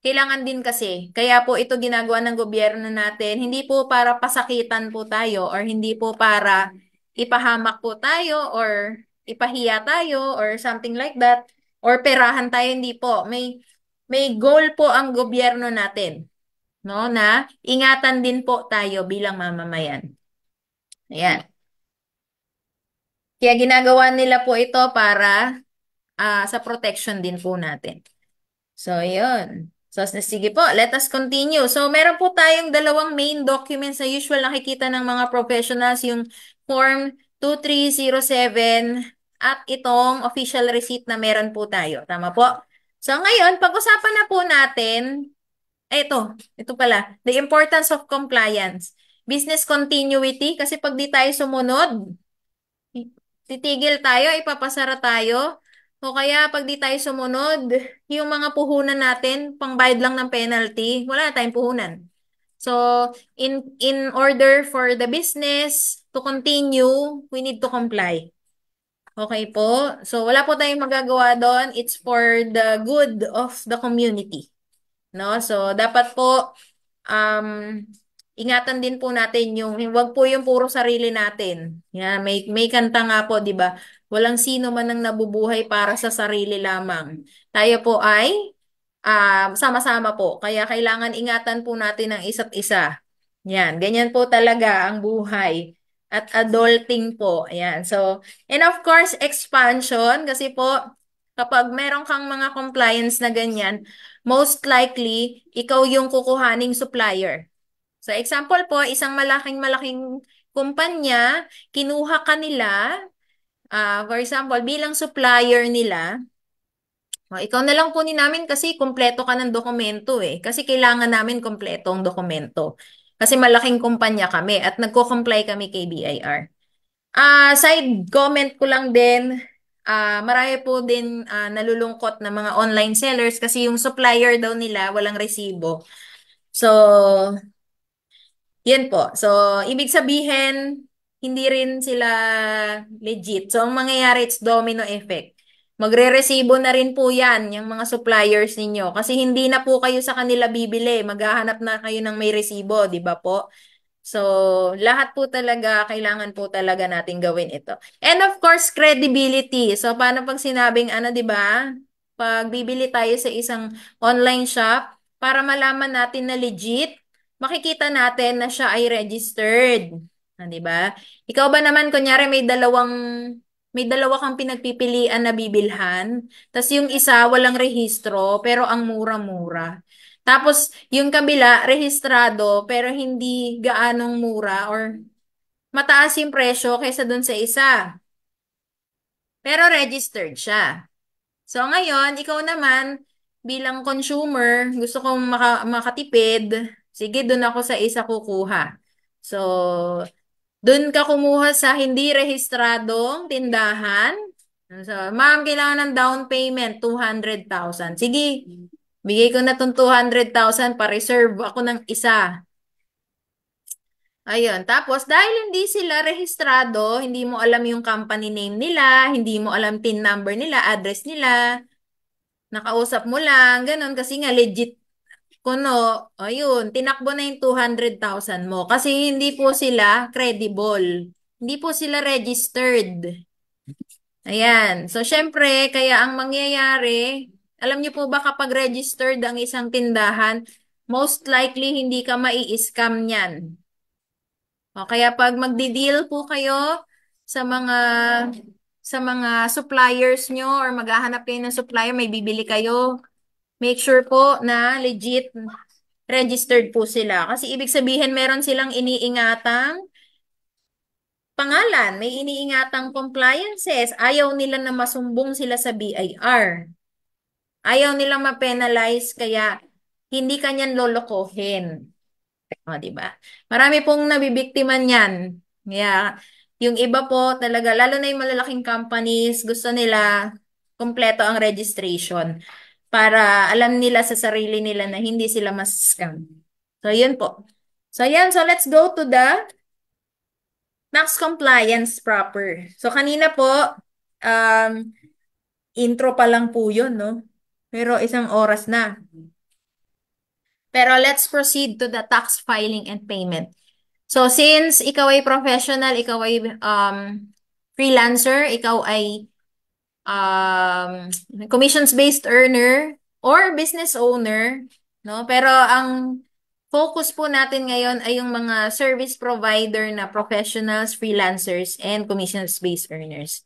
kailangan din kasi, kaya po ito ginagawa ng gobyerno natin, hindi po para pasakitan po tayo or hindi po para ipahamak po tayo or ipahiya tayo or something like that or perahan tayo, hindi po. May goal po ang gobyerno natin, no, na ingatan din po tayo bilang mamamayan. Ayan. Kaya ginagawa nila po ito para sa protection din po natin. So, yun. So, sige po, let us continue. So, meron po tayong dalawang main documents na usual nakikita ng mga professionals, yung Form 2307 at itong official receipt na meron po tayo. Tama po? So, ngayon, pag-usapan na po natin, ito pala, the importance of compliance. Business continuity, kasi pag di tayo sumunod, titigil tayo, ipapasara tayo. O kaya pag di tayo sumunod, yung mga puhunan natin, pangbayad lang ng penalty, wala na tayong puhunan. So, in order for the business to continue, we need to comply. Okay po? So, wala po tayong magagawa doon. It's for the good of the community. No? So, dapat po um, ingatan din po natin yung, wag po yung puro sarili natin. Yan, may kanta nga po, di ba? Walang sino man ang nabubuhay para sa sarili lamang. Tayo po ay sama-sama po. Kaya kailangan ingatan po natin ang isa't isa. Yan, ganyan po talaga ang buhay. At adulting po. Ayan. So, and of course, expansion. Kasi po, kapag meron kang mga compliance na ganyan, most likely, ikaw yung kukuhaning supplier. So, example po, isang malaking-malaking kumpanya, kinuha ka nila, for example, bilang supplier nila, ikaw na lang kunin namin kasi kumpleto ka ng dokumento eh. Kasi kailangan namin kumpleto ang dokumento. Kasi malaking kumpanya kami at nagko-comply kami kay BIR. Side comment ko lang din, marami po din nalulungkot na mga online sellers kasi yung supplier daw nila walang resibo. So, yan po. So, ibig sabihin, hindi rin sila legit. So, ang mangyayari, it's domino effect. Magre-resibo na rin po yan, yung mga suppliers ninyo. Kasi hindi na po kayo sa kanila bibili. Maghahanap na kayo ng may resibo, di ba po? So, lahat po talaga, kailangan po talaga natin gawin ito. And of course, credibility. So, paano pag sinabing ano, di ba? Pag bibili tayo sa isang online shop, para malaman natin na legit, makikita natin na siya ay registered. Di ba? Ikaw ba naman, kunyari may dalawa kang pinagpipilian na bibilhan, tas yung isa walang rehistro, pero ang mura-mura. Tapos, yung kabila, rehistrado, pero hindi gaanong mura or mataas yung presyo kaysa dun sa isa. Pero registered siya. So, ngayon, ikaw naman, bilang consumer, gusto kong makatipid, sige, dun ako sa isa kukuha. So, dun ka kumuha sa hindi rehistradong tindahan. So, ma'am, kailangan ng down payment, 200,000. Sige, bigay ko na tong 200,000 pa-reserve ako ng isa. Ayun. Tapos, dahil hindi sila rehistrado, hindi mo alam yung company name nila, hindi mo alam PIN number nila, address nila, Nakausap mo lang, ganun, kasi nga legit kuno, ayun, tinakbo na yung 200,000 mo kasi hindi po sila credible. Hindi po sila registered. Ayan. So, syempre, kaya ang mangyayari, alam niyo po ba kapag registered ang isang tindahan, most likely hindi ka mai-scam niyan. O, kaya pag magdi-deal po kayo sa mga suppliers nyo or maghahanap kayo ng supplier, may bibili kayo, make sure po na legit registered po sila. Kasi ibig sabihin meron silang iniingatang pangalan, may iniingatang compliances. Ayaw nila na masumbong sila sa BIR. Ayaw nilang ma-penalize kaya hindi kanyan lolokohin. O, di ba? Marami pong nabibiktima niyan. Kaya yung iba po talaga, lalo na yung malalaking companies, gusto nila kompleto ang registration para alam nila sa sarili nila na hindi sila mas-scam. So, yun po. So, yan. So, let's go to the max compliance proper. So, kanina po, um, intro pa lang po yun, no? Pero isang oras na. Pero let's proceed to the tax filing and payment. So, since ikaw ay professional, ikaw ay freelancer, ikaw ay commissions-based earner or business owner, no? Pero ang focus po natin ngayon ay yung mga service provider na professionals, freelancers, and commissions-based earners.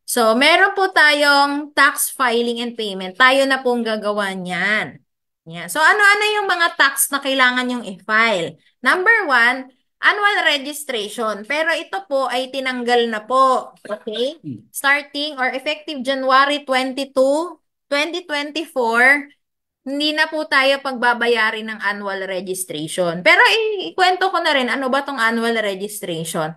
So, meron po tayong tax filing and payment. Tayo na pong gagawa niyan. Yeah. So, ano-ano yung mga tax na kailangan yung i-file? Number one, annual registration. Pero ito po ay tinanggal na po. Okay? Starting or effective January 22, 2024, hindi na po tayo pagbabayarin ng annual registration. Pero ikwento ko na rin, ano ba tong annual registration?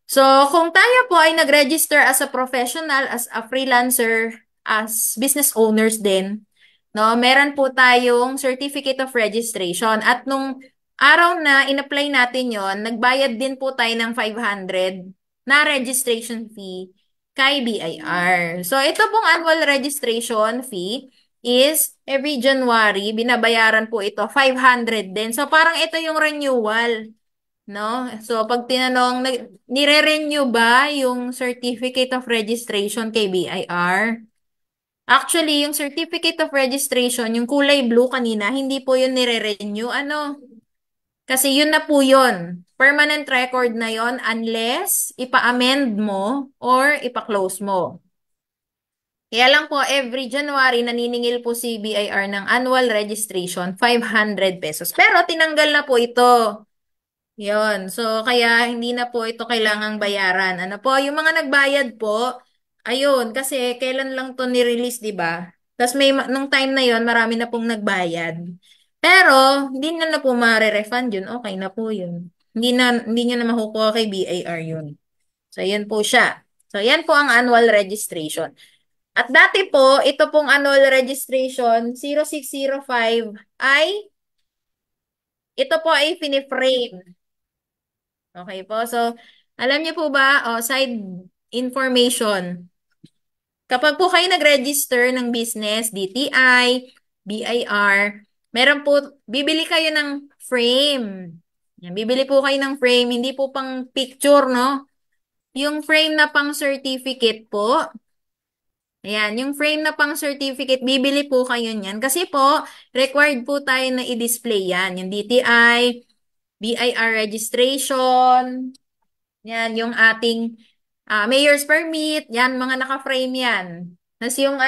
So, kung tayo po ay nag-register as a professional, as a freelancer, as business owners din, no, meron po tayong certificate of registration. At nung araw na in-apply natin yon, nagbayad din po tayo ng 500 na registration fee kay BIR. So, ito pong annual registration fee is every January, binabayaran po ito 500 din. So, parang ito yung renewal. No? So, pag tinanong, nire-renew ba yung Certificate of Registration kay BIR? Actually, yung Certificate of Registration, yung kulay blue kanina, hindi po yun nire-renew. Ano? Kasi yun na po yun. Permanent record na yun unless ipa-amend mo or ipa-close mo. Kaya lang po, every January, naniningil po si BIR ng annual registration, 500 pesos. Pero tinanggal na po ito. Yon. So, kaya hindi na po ito kailangang bayaran. Ano po, yung mga nagbayad po, ayun, kasi kailan lang to ni-release, di ba? Tapos nung time na yon marami na pong nagbayad. Pero, hindi na po ma-refund yun. Okay na po yun. Hindi nyo na makukuha kay BIR yun. So, yan po siya. So, yan po ang annual registration. At dati po, ito pong annual registration, 0605 ay, ito po ay finiframe. Okay po. So, alam niyo po ba, side information, kapag po kayo nag-register ng business, DTI, BIR, meron po, bibili kayo ng frame. Yan, bibili po kayo ng frame, hindi po pang picture, no? Yung frame na pang certificate po, ayan, yung frame na pang certificate, bibili po kayo niyan. Kasi po, required po tayo na i-display yan. Yung DTI, BIR registration, yan, yung ating mayor's permit, yan, mga naka-frame yan. Tapos yung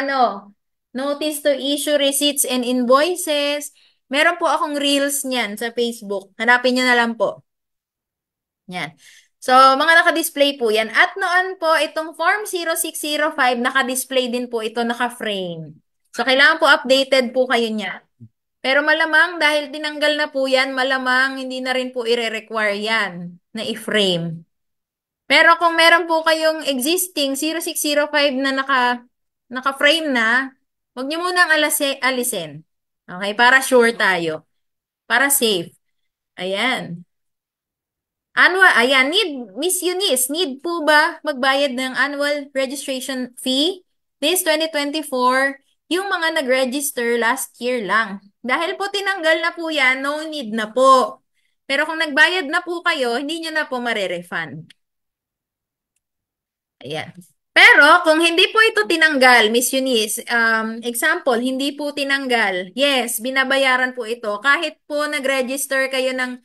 notice to issue receipts and invoices. Meron po akong reels niyan sa Facebook. Hanapin nyo na lang po. Yan. So, mga naka-display po yan. At noon po, itong Form 0605, naka-display din po ito, naka-frame. So, kailangan po updated po kayo niya. Pero malamang, dahil tinanggal na po yan, malamang hindi na rin po ire-require yan na i-frame. Pero kung meron po kayong existing 0605 na naka-frame na, huwag niyo munang alisin. Okay? Para sure tayo. Para safe. Ayan. Ayan, Miss Eunice, need po ba magbayad ng annual registration fee this 2024? yung mga nag-register last year lang. Dahil po tinanggal na po yan, no need na po. Pero kung nagbayad na po kayo, hindi nyo na po marerefund. Ayan. Pero kung hindi po ito tinanggal, Miss Eunice, example, hindi po tinanggal, yes, binabayaran po ito. Kahit po nag-register kayo ng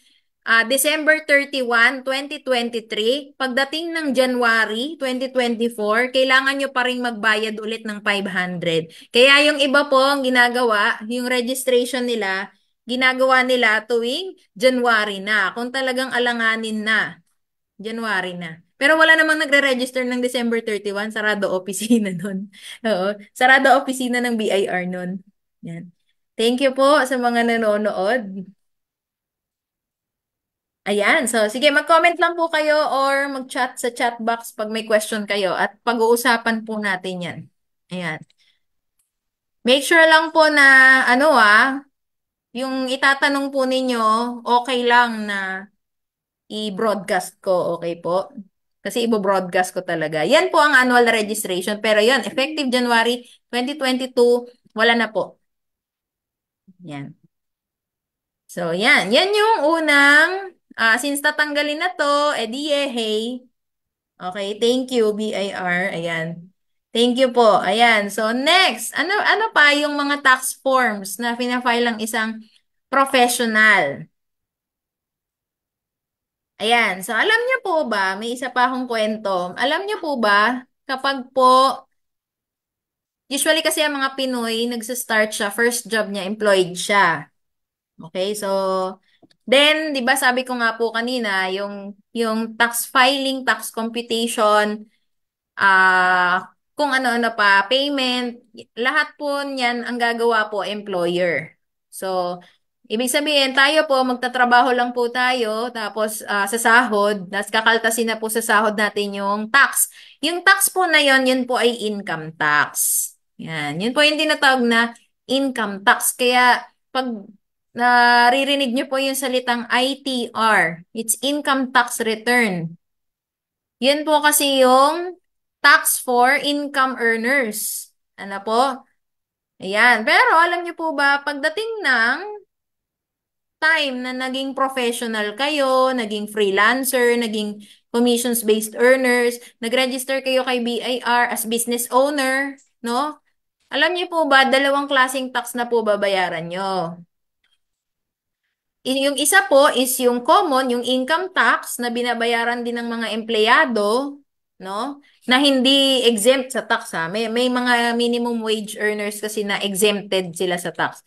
December 31, 2023, pagdating ng January 2024, kailangan nyo pa rin magbayad ulit ng 500. Kaya yung iba po ang ginagawa, yung registration nila, ginagawa nila tuwing January na. Kung talagang alanganin na. January na. Pero wala namang nagre-register ng December 31, sarado opisina nun. Oo, sarado opisina ng BIR nun. Yan. Thank you po sa mga nanonood. Ayan, so sige, mag-comment lang po kayo or mag-chat sa chat box pag may question kayo at pag-uusapan po natin yan. Ayan. Make sure lang po na yung itatanong po ninyo, okay lang na i-broadcast ko, okay po? Kasi i-broadcast ko talaga. Yan po ang annual registration. Pero yan, effective January 2022, wala na po. Yan. So, yan. Yan yung unang, since tatanggalin na to, edi hey. Okay, thank you, BIR. Ayan. Thank you po. Ayan. So, next, ano pa yung mga tax forms na fina-file ng isang professional? Ayan. So, alam niyo po ba, may isa pa akong kwento. Alam niyo po ba, kapag po, usually kasi ang mga Pinoy, nagsa-start siya, first job niya, employed siya. Okay, so, then, di ba sabi ko nga po kanina, yung tax filing, tax computation, kung ano-ano pa, payment, lahat po niyan ang gagawa po employer. So, ibig sabihin, tayo po, magtatrabaho lang po tayo, tapos sa sahod, tapos kakaltasin na po sa sahod natin yung tax. Yung tax po na yon, yun po ay income tax. Yan, yun po yung tinatawag na income tax. Kaya, pag naririnig nyo po yung salitang ITR, it's income tax return. Yan po kasi yung tax for income earners. Ano po? Ayan. Pero alam niyo po ba, pagdating ng time na naging professional kayo, naging freelancer, naging commissions-based earners, nag-register kayo kay BIR as business owner, no? Alam niyo po ba, dalawang klaseng tax na po babayaran nyo. Yung isa po is yung common, yung income tax na binabayaran din ng mga empleyado, no? Na hindi exempt sa tax ha. May mga minimum wage earners kasi na exempted sila sa tax.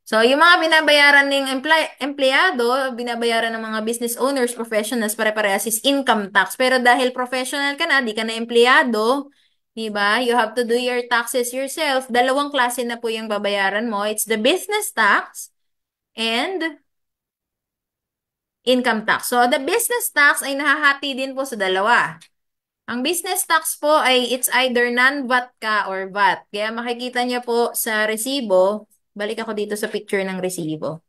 So, yung mga binabayaran ng empleyado, binabayaran ng mga business owners, professionals, pare-parehas is income tax. Pero dahil professional ka na, di ka na empleyado, di ba? You have to do your taxes yourself. Dalawang klase na po yung babayaran mo. It's the business tax and income tax. So, the business tax ay nahahati din po sa dalawa. Ang business tax po ay it's either non-VAT ka or VAT. Kaya makikita niyo po sa resibo, balik ako dito sa picture ng resibo.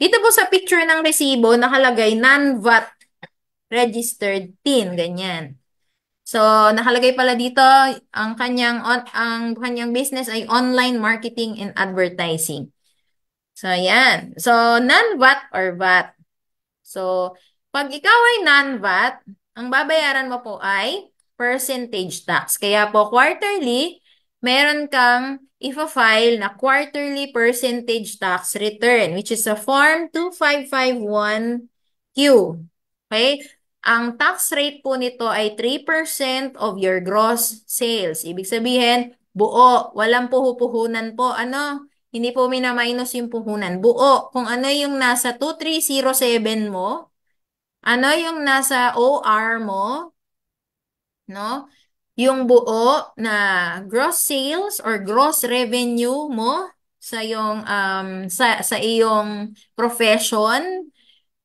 Dito po sa picture ng resibo, nakalagay non-VAT registered TIN, ganyan. So, nakalagay pala dito, ang kanyang business ay online marketing and advertising. So, ayan. So, non-VAT or VAT. So, pag ikaw ay non-VAT, ang babayaran mo po ay percentage tax. Kaya po quarterly, meron kang ifa-file na quarterly percentage tax return, which is a Form 2551Q. Okay? Ang tax rate po nito ay 3% of your gross sales. Ibig sabihin, buo, walang puhupuhunan po. Ano? Hindi po minaminus yung puhunan. Buo. Kung ano yung nasa 2307 mo, ano yung nasa OR mo, no? Yung buo na gross sales or gross revenue mo sa sa iyong profession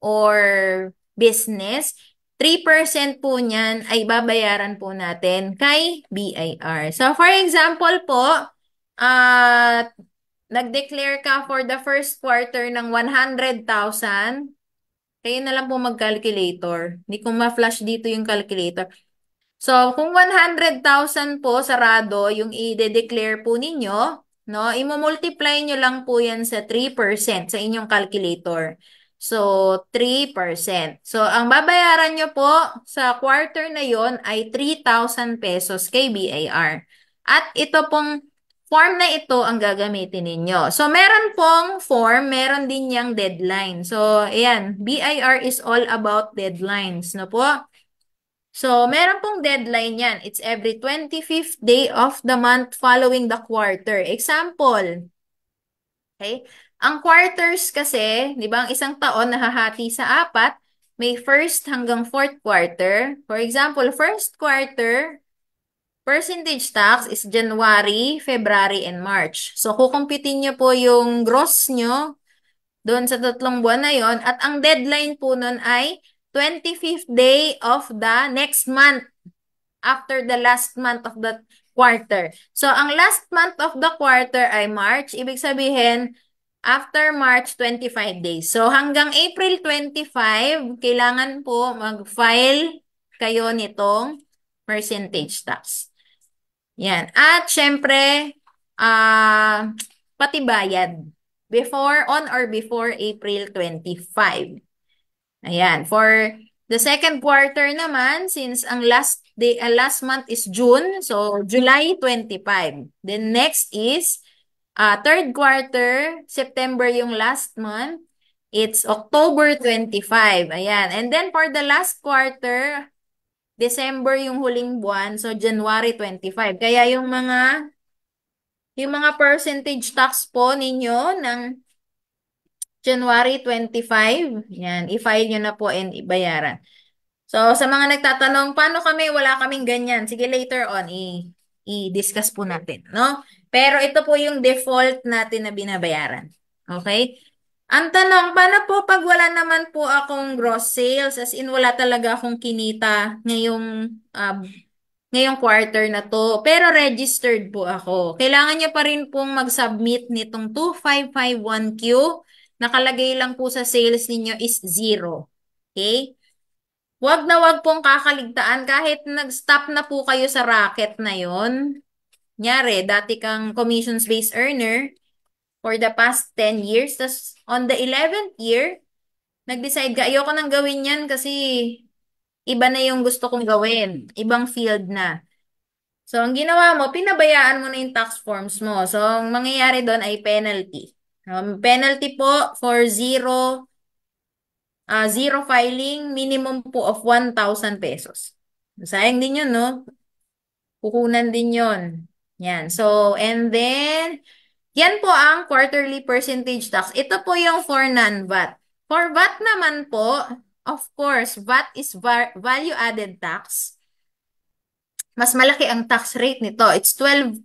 or business, 3% po niyan ay babayaran po natin kay BIR. So for example po, uh, nag-declare ka for the first quarter ng 100,000, kayo na lang po mag-calculator. Hindi ko ma-flash dito yung calculator. So, kung 100,000 po sarado yung i-declare po ninyo, no? Imo-multiply nyo lang po yan sa 3% sa inyong calculator. So, 3%. So, ang babayaran nyo po sa quarter na yon ay 3,000 pesos kay BIR. At ito pong form na ito ang gagamitin ninyo. So, meron pong form, meron din yang deadline. So, ayan, BIR is all about deadlines, no po? So, meron pong deadline yan. It's every 25th day of the month following the quarter. Example, okay? Ang quarters kasi, di ba, ang isang taon nahahati sa apat, may first hanggang fourth quarter. For example, first quarter, percentage tax is January, February, and March. So, kukumpitin nyo po yung gross nyo doon sa tatlong buwan na yon at ang deadline po nun ay 25th day of the next month after the last month of the quarter. So, ang last month of the quarter ay March. Ibig sabihin, after March, 25 days. So, hanggang April 25, kailangan po mag-file kayo nitong percentage tax. Yan. At syempre, ah pati bayad. On or before April 25. Ayan. For the second quarter naman, since ang last month is June, so July 25. Then next is third quarter, September yung last month. It's October 25. Ayan. And then for the last quarter, December yung huling buwan, so January 25. Kaya yung mga percentage tax po ninyo ng January 25, yan, i-file nyo na po and ibayaran. So, sa mga nagtatanong, paano kami, wala kaming ganyan. Sige, later on, i-discuss po natin, no? Pero ito po yung default natin na binabayaran. Okay? Ang tanong, paano po pag wala naman po akong gross sales, as in wala talaga akong kinita ngayong quarter na to, pero registered po ako. Kailangan niya pa rin pong mag-submit nitong 2551Q. Nakalagay lang po sa sales ninyo is 0. Okay? Wag na wag pong kakaligtaan kahit nag-stop na po kayo sa racket na yon. Nyari, dati kang commissions-based earner for the past 10 years. Tas on the 11th year, nag-decide ka, ayoko nang gawin yan kasi iba na yung gusto kong gawin. Ibang field na. So, ang ginawa mo, pinabayaan mo na yung tax forms mo. So, ang mangyayari doon ay penalty. Penalty po for zero filing, minimum po of 1,000 pesos. Sayang din yun, no? Kukunan din yun. Yan. So, and then, yan po ang quarterly percentage tax. Ito po yung for non-VAT. For VAT naman po, of course, VAT is value added tax. Mas malaki ang tax rate nito. It's 12%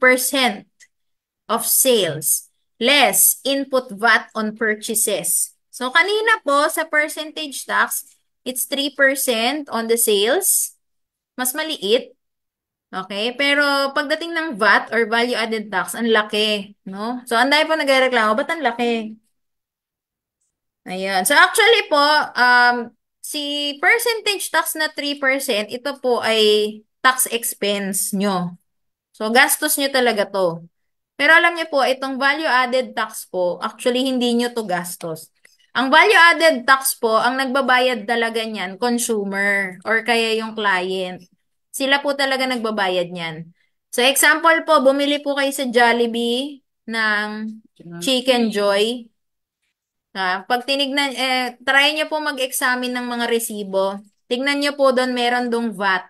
of sales, less input VAT on purchases. So, kanina po sa percentage tax, it's 3% on the sales. Mas maliit. Okay? Pero pagdating ng VAT or value added tax, ang laki. No? So, ang dahil po nagreklamo, ba't ang laki? Ayan. So, actually po, si percentage tax na 3%, ito po ay tax expense nyo. So, gastos nyo talaga to. Pero alam niyo po, itong value added tax po, actually hindi nyo to gastos. Ang value added tax po, ang nagbabayad talaga niyan, consumer or kaya yung client. Sila po talaga nagbabayad niyan. So example po, bumili po kayo sa Jollibee ng Chicken Joy. Pag tinignan, try nyo po mag-examine ng mga resibo. Tignan nyo po doon, meron dong VAT.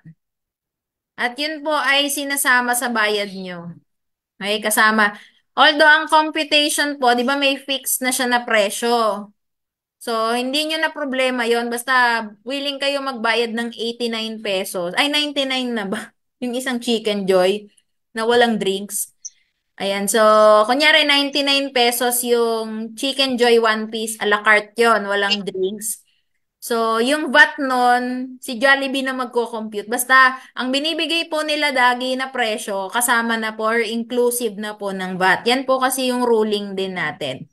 At yun po ay sinasama sa bayad nyo. Okay, kasama. Although ang computation po, di ba may fixed na siya na presyo. So, hindi nyo na problema yon. Basta willing kayo magbayad ng 89 pesos. Ay, 99 na ba? Yung isang Chicken Joy na walang drinks. Ayan, so, kunyari 99 pesos yung Chicken Joy one piece, a la carte yun, walang drinks. So, yung VAT nun, si Jollibee na magko-compute. Basta, ang binibigay po nila lagi na presyo, kasama na po or inclusive na po ng VAT. Yan po kasi yung ruling din natin.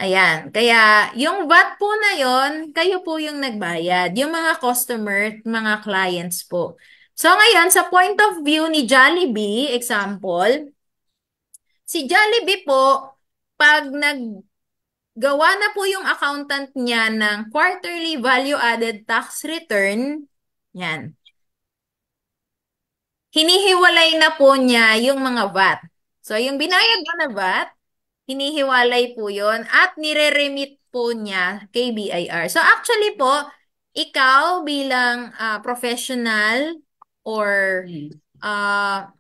Ayan. Kaya, yung VAT po na yon, kayo po yung nagbayad. Yung mga customer, mga clients po. So, ngayon, sa point of view ni Jollibee, example, Si Jollibee po, pag naggawa na po yung accountant niya ng quarterly value-added tax return, yan, hinihiwalay na po niya yung mga VAT. So, yung binayad mo na VAT, hinihiwalay po yon at nire-remit po niya kay BIR. So, actually po, ikaw bilang professional or uh,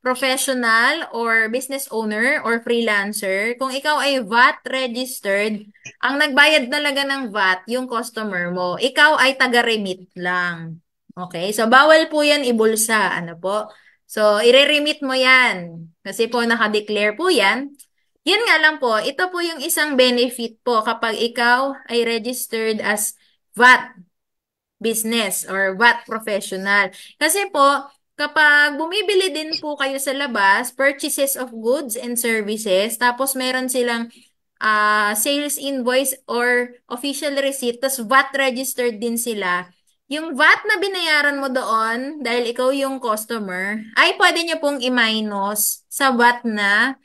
professional or business owner or freelancer, kung ikaw ay VAT registered, ang nagbayad talaga ng VAT yung customer mo. Ikaw ay taga-remit lang. Okay? So, bawal po yan ibulsa. Ano po? So, ire-remit mo yan. Kasi po nakadeclare po yan. Yun nga lang po, ito po yung isang benefit po kapag ikaw ay registered as VAT business or what professional. Kasi po, kapag bumibili din po kayo sa labas, purchases of goods and services, tapos meron silang sales invoice or official receipt, tapos VAT registered din sila, yung VAT na binayaran mo doon, dahil ikaw yung customer, ay pwede nyo pong i-minus sa VAT na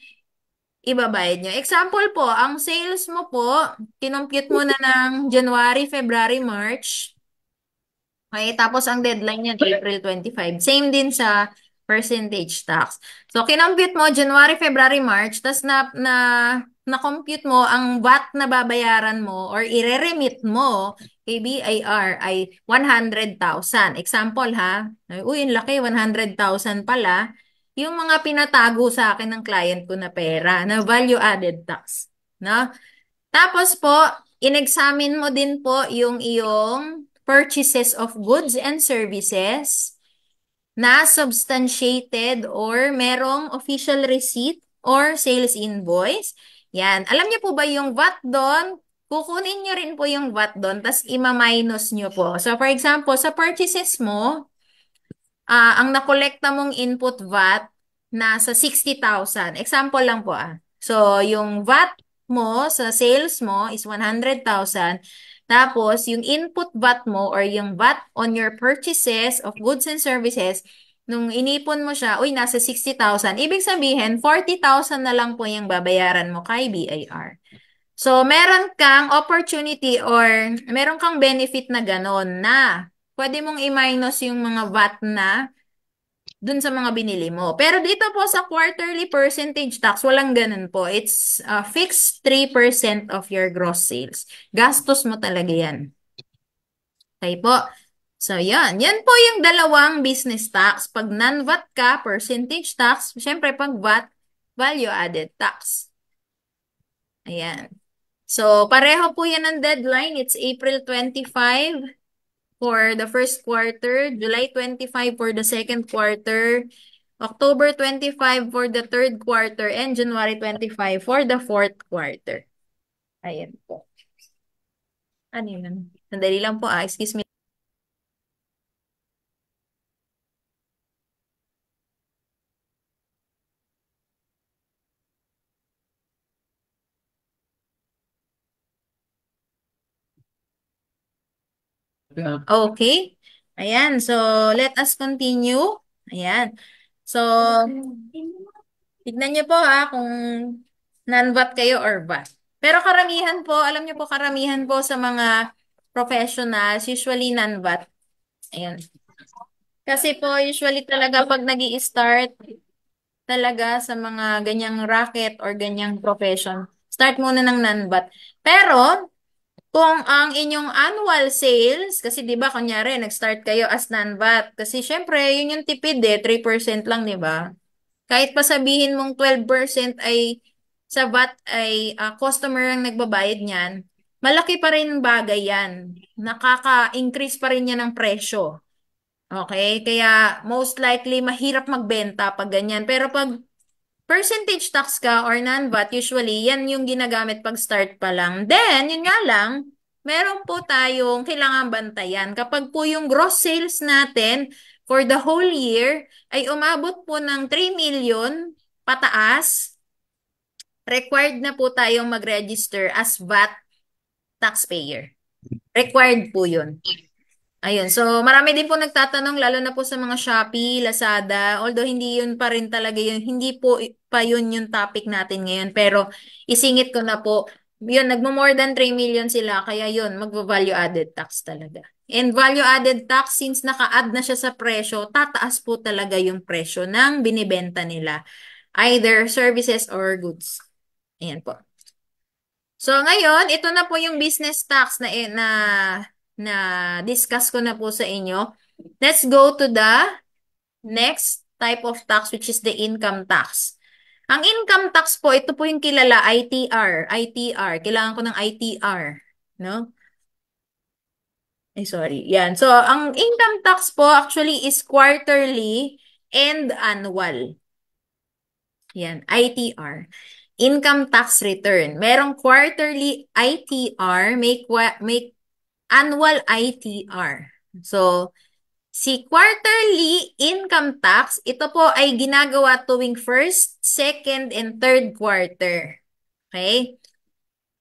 ibabayad nyo. Example po, ang sales mo po, kinompute mo na ng January, February, March, okay, tapos ang deadline niyan April 25. Same din sa percentage tax. So, kinompute mo January, February, March, tapos na-compute mo ang VAT na babayaran mo or ire-remit mo kay BIR ay 100,000. Example ha. Ay, uy, ang laki, 100,000 pala. Yung mga pinatago sa akin ng client ko na pera, na value-added tax. No? Tapos po, in-examine mo din po yung iyong purchases of goods and services na substantiated or merong official receipt or sales invoice. Yan. Alam niyo po ba yung VAT doon? Kukunin niyo rin po yung VAT doon, tas ima-minus niyo po. So, for example, sa purchases mo, ang nakolekta mong input VAT nasa 60,000. Example lang po ah. So, yung VAT mo sa sales mo is 100,000. Tapos, yung input VAT mo or yung VAT on your purchases of goods and services, nung inipon mo siya, uy, nasa 60,000. Ibig sabihin, 40,000 na lang po yung babayaran mo kay BIR. So, meron kang opportunity or meron kang benefit na ganon na pwede mong i-minus yung mga VAT na dun sa mga binili mo. Pero dito po sa quarterly percentage tax, walang ganun po. It's fixed 3% of your gross sales. Gastos mo talaga yan. Okay po. So, yan. Yan po yung dalawang business tax. Pag non-VAT ka, percentage tax. Siyempre, pag VAT, value-added tax. Ayan. So, pareho po yan ang deadline. It's April 25 for the first quarter, July 25 for the second quarter, October 25 for the third quarter, and January 25 for the fourth quarter. Ayan po. Ano yun? Sandali lang po excuse me. Okay. Ayan, so let us continue. Ayan. So, tignan niyo po ha kung non-VAT kayo or VAT. Pero karamihan po, alam niyo po karamihan po sa mga professionals, usually non-VAT. Ayan. Kasi po, usually talaga pag nag start talaga sa mga ganyang racket or ganyang profession, start muna ng non-VAT. Pero, kung ang inyong annual sales, kasi di ba, kunyari, nag-start kayo as non-VAT, kasi syempre, yun yung tipid 3% lang, di ba? Kahit pa sabihin mong 12% ay sa VAT ay customer ang nagbabayad niyan, malaki pa rin bagay yan. Nakaka-increase pa rin yan ng presyo. Okay? Kaya most likely mahirap magbenta pag ganyan. Pero pag percentage tax ka or non-VAT, usually yan yung ginagamit pag start pa lang. Then, yun nga lang, meron po tayong kailangan bantayan. Kapag po yung gross sales natin for the whole year ay umabot po ng 3 million pataas, required na po tayong mag-register as VAT taxpayer. Required po yun. Ayun. So, marami din po nagtatanong, lalo na po sa mga Shopee, Lazada. Although, hindi yun pa rin talaga yun. Hindi po pa yun yung topic natin ngayon. Pero, isingit ko na po, yun, nagmo-more than 3 million sila. Kaya yun, magvo-value added tax talaga. And value added tax, since naka-add na siya sa presyo, tataas po talaga yung presyo ng binibenta nila. Either services or goods. Ayan po. So ngayon, ito na po yung business tax na discuss ko na po sa inyo. Let's go to the next type of tax, which is the income tax. Ang income tax po, ito po yung kilala, ITR. ITR. Kailangan ko ng ITR. No? Ay, sorry. Yan. So, ang income tax po actually is quarterly and annual. Yan, ITR. Income tax return. Merong quarterly ITR, may annual ITR. So, si quarterly income tax, ito po ay ginagawa tuwing first, second, and third quarter. Okay?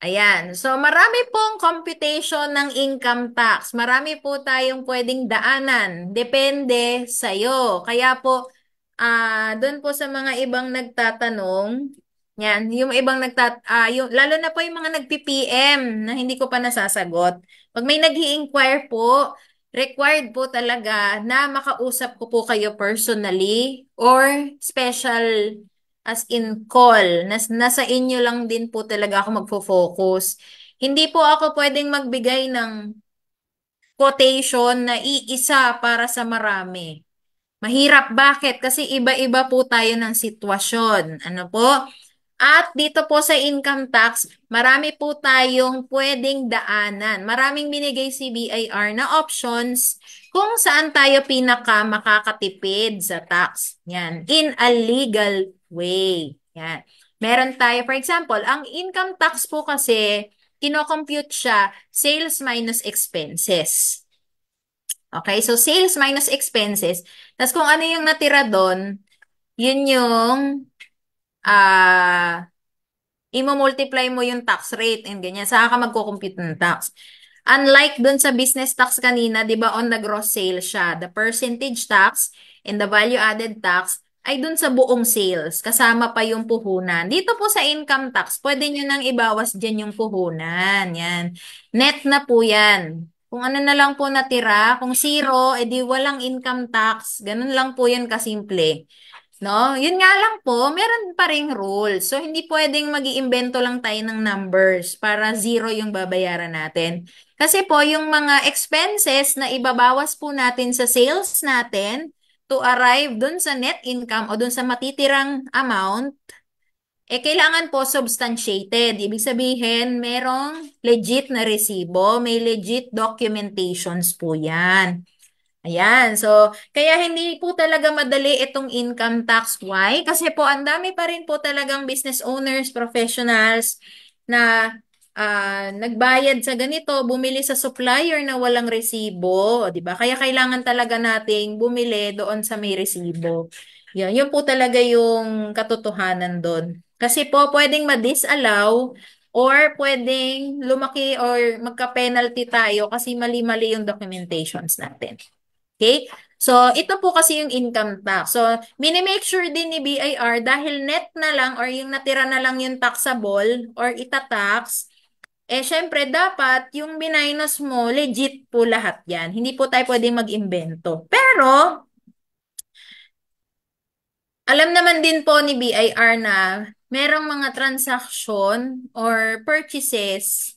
Ayan. So, marami pong computation ng income tax. Marami po tayong pwedeng daanan. Depende sa'yo. Kaya po, doon po sa mga ibang nagtatanong, yan, yung ibang lalo na po yung mga nagpi-PM na hindi ko pa nasasagot. Pag may nag-i-inquire po, required po talaga na makausap ko po kayo personally or special as in call. Nasa inyo lang din po talaga ako magfo-focus. Hindi po ako pwedeng magbigay ng quotation na iisa para sa marami. Mahirap. Bakit? Kasi iba-iba po tayo ng sitwasyon. Ano po? At dito po sa income tax, marami po tayong pwedeng daanan. Maraming binigay si BIR na options kung saan tayo pinaka makakatipid sa tax. Yan. In a legal way. Yan. Meron tayo, for example, ang income tax po kasi, kinocompute siya sales minus expenses. Okay, so sales minus expenses. Tapos kung ano yung natira doon, yun yung ah imo-multiply mo yung tax rate and ganyan. Saka ka magko-compute ng tax. Unlike dun sa business tax kanina, di ba on the gross sales siya. The percentage tax and the value added tax ay dun sa buong sales. Kasama pa yung puhunan. Dito po sa income tax, pwede nyo nang ibawas dyan yung puhunan. Yan. Net na po yan. Kung ano na lang po natira, kung zero, edi walang income tax. Ganun lang po yan kasimple. No? Yun nga lang po, meron pa ring rules. So, hindi pwedeng mag-iimbento lang tayo ng numbers para zero yung babayaran natin. Kasi po, yung mga expenses na ibabawas po natin sa sales natin to arrive dun sa net income o dun sa matitirang amount, kailangan po substantiated. Ibig sabihin, merong legit na resibo, may legit documentations po yan. Ayan, so kaya hindi po talaga madali itong income tax. Why? Kasi po ang dami pa rin po talagang business owners, professionals na nagbayad sa ganito, bumili sa supplier na walang resibo, 'di ba? Kaya kailangan talaga nating bumili doon sa may resibo. Yun po talaga yung katotohanan doon. Kasi po pwedeng ma-disallow or pwedeng lumaki or magka-penalty tayo kasi mali-mali yung documentations natin. Okay? So, ito po kasi yung income tax. So, minimake sure din ni BIR dahil net na lang or yung natira na lang yung taxable or itatax, syempre dapat yung minus mo, legit po lahat yan. Hindi po tayo pwedeng mag-imbento. Pero, alam naman din po ni BIR na merong mga transaction or purchases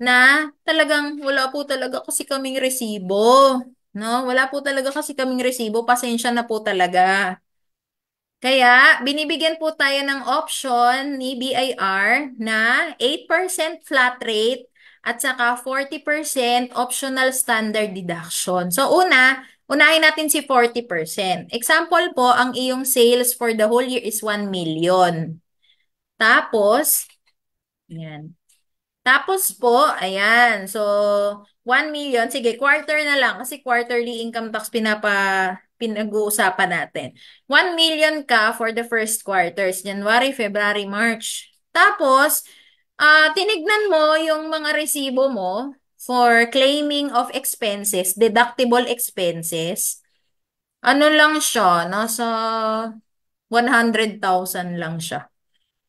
na talagang wala po talaga kasi kaming resibo. No? Wala po talaga kasi kaming resibo. Pasensya na po talaga. Kaya, binibigyan po tayo ng option ni BIR na 8% flat rate at saka 40% optional standard deduction. So, unahin natin si 40%. Example po, ang iyong sales for the whole year is 1 million. Tapos, yan. Tapos po, ayan. So, 1 million. Sige, quarter na lang kasi quarterly income tax pinag-uusapan natin. 1 million ka for the first quarters, January, February, March. Tapos, tinignan mo yung mga resibo mo. for claiming of expenses, deductible expenses, ano lang siya, nasa 100,000 lang siya.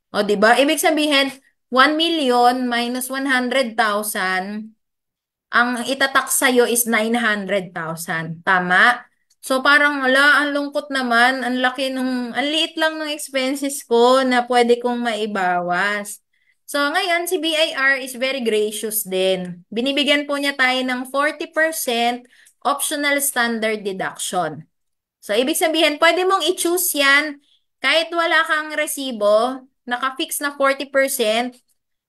O, di ba? Ibig sabihin, 1,000,000 minus 100,000, ang itatak sa'yo is 900,000. Tama? So, parang wala, ang lungkot naman. Ang liit lang ng expenses ko na pwede kong maibawas. So, ngayon, si BIR is very gracious din. Binibigyan po niya tayo ng 40% optional standard deduction. So, ibig sabihin, pwede mong i-choose yan kahit wala kang resibo, naka-fix na 40%.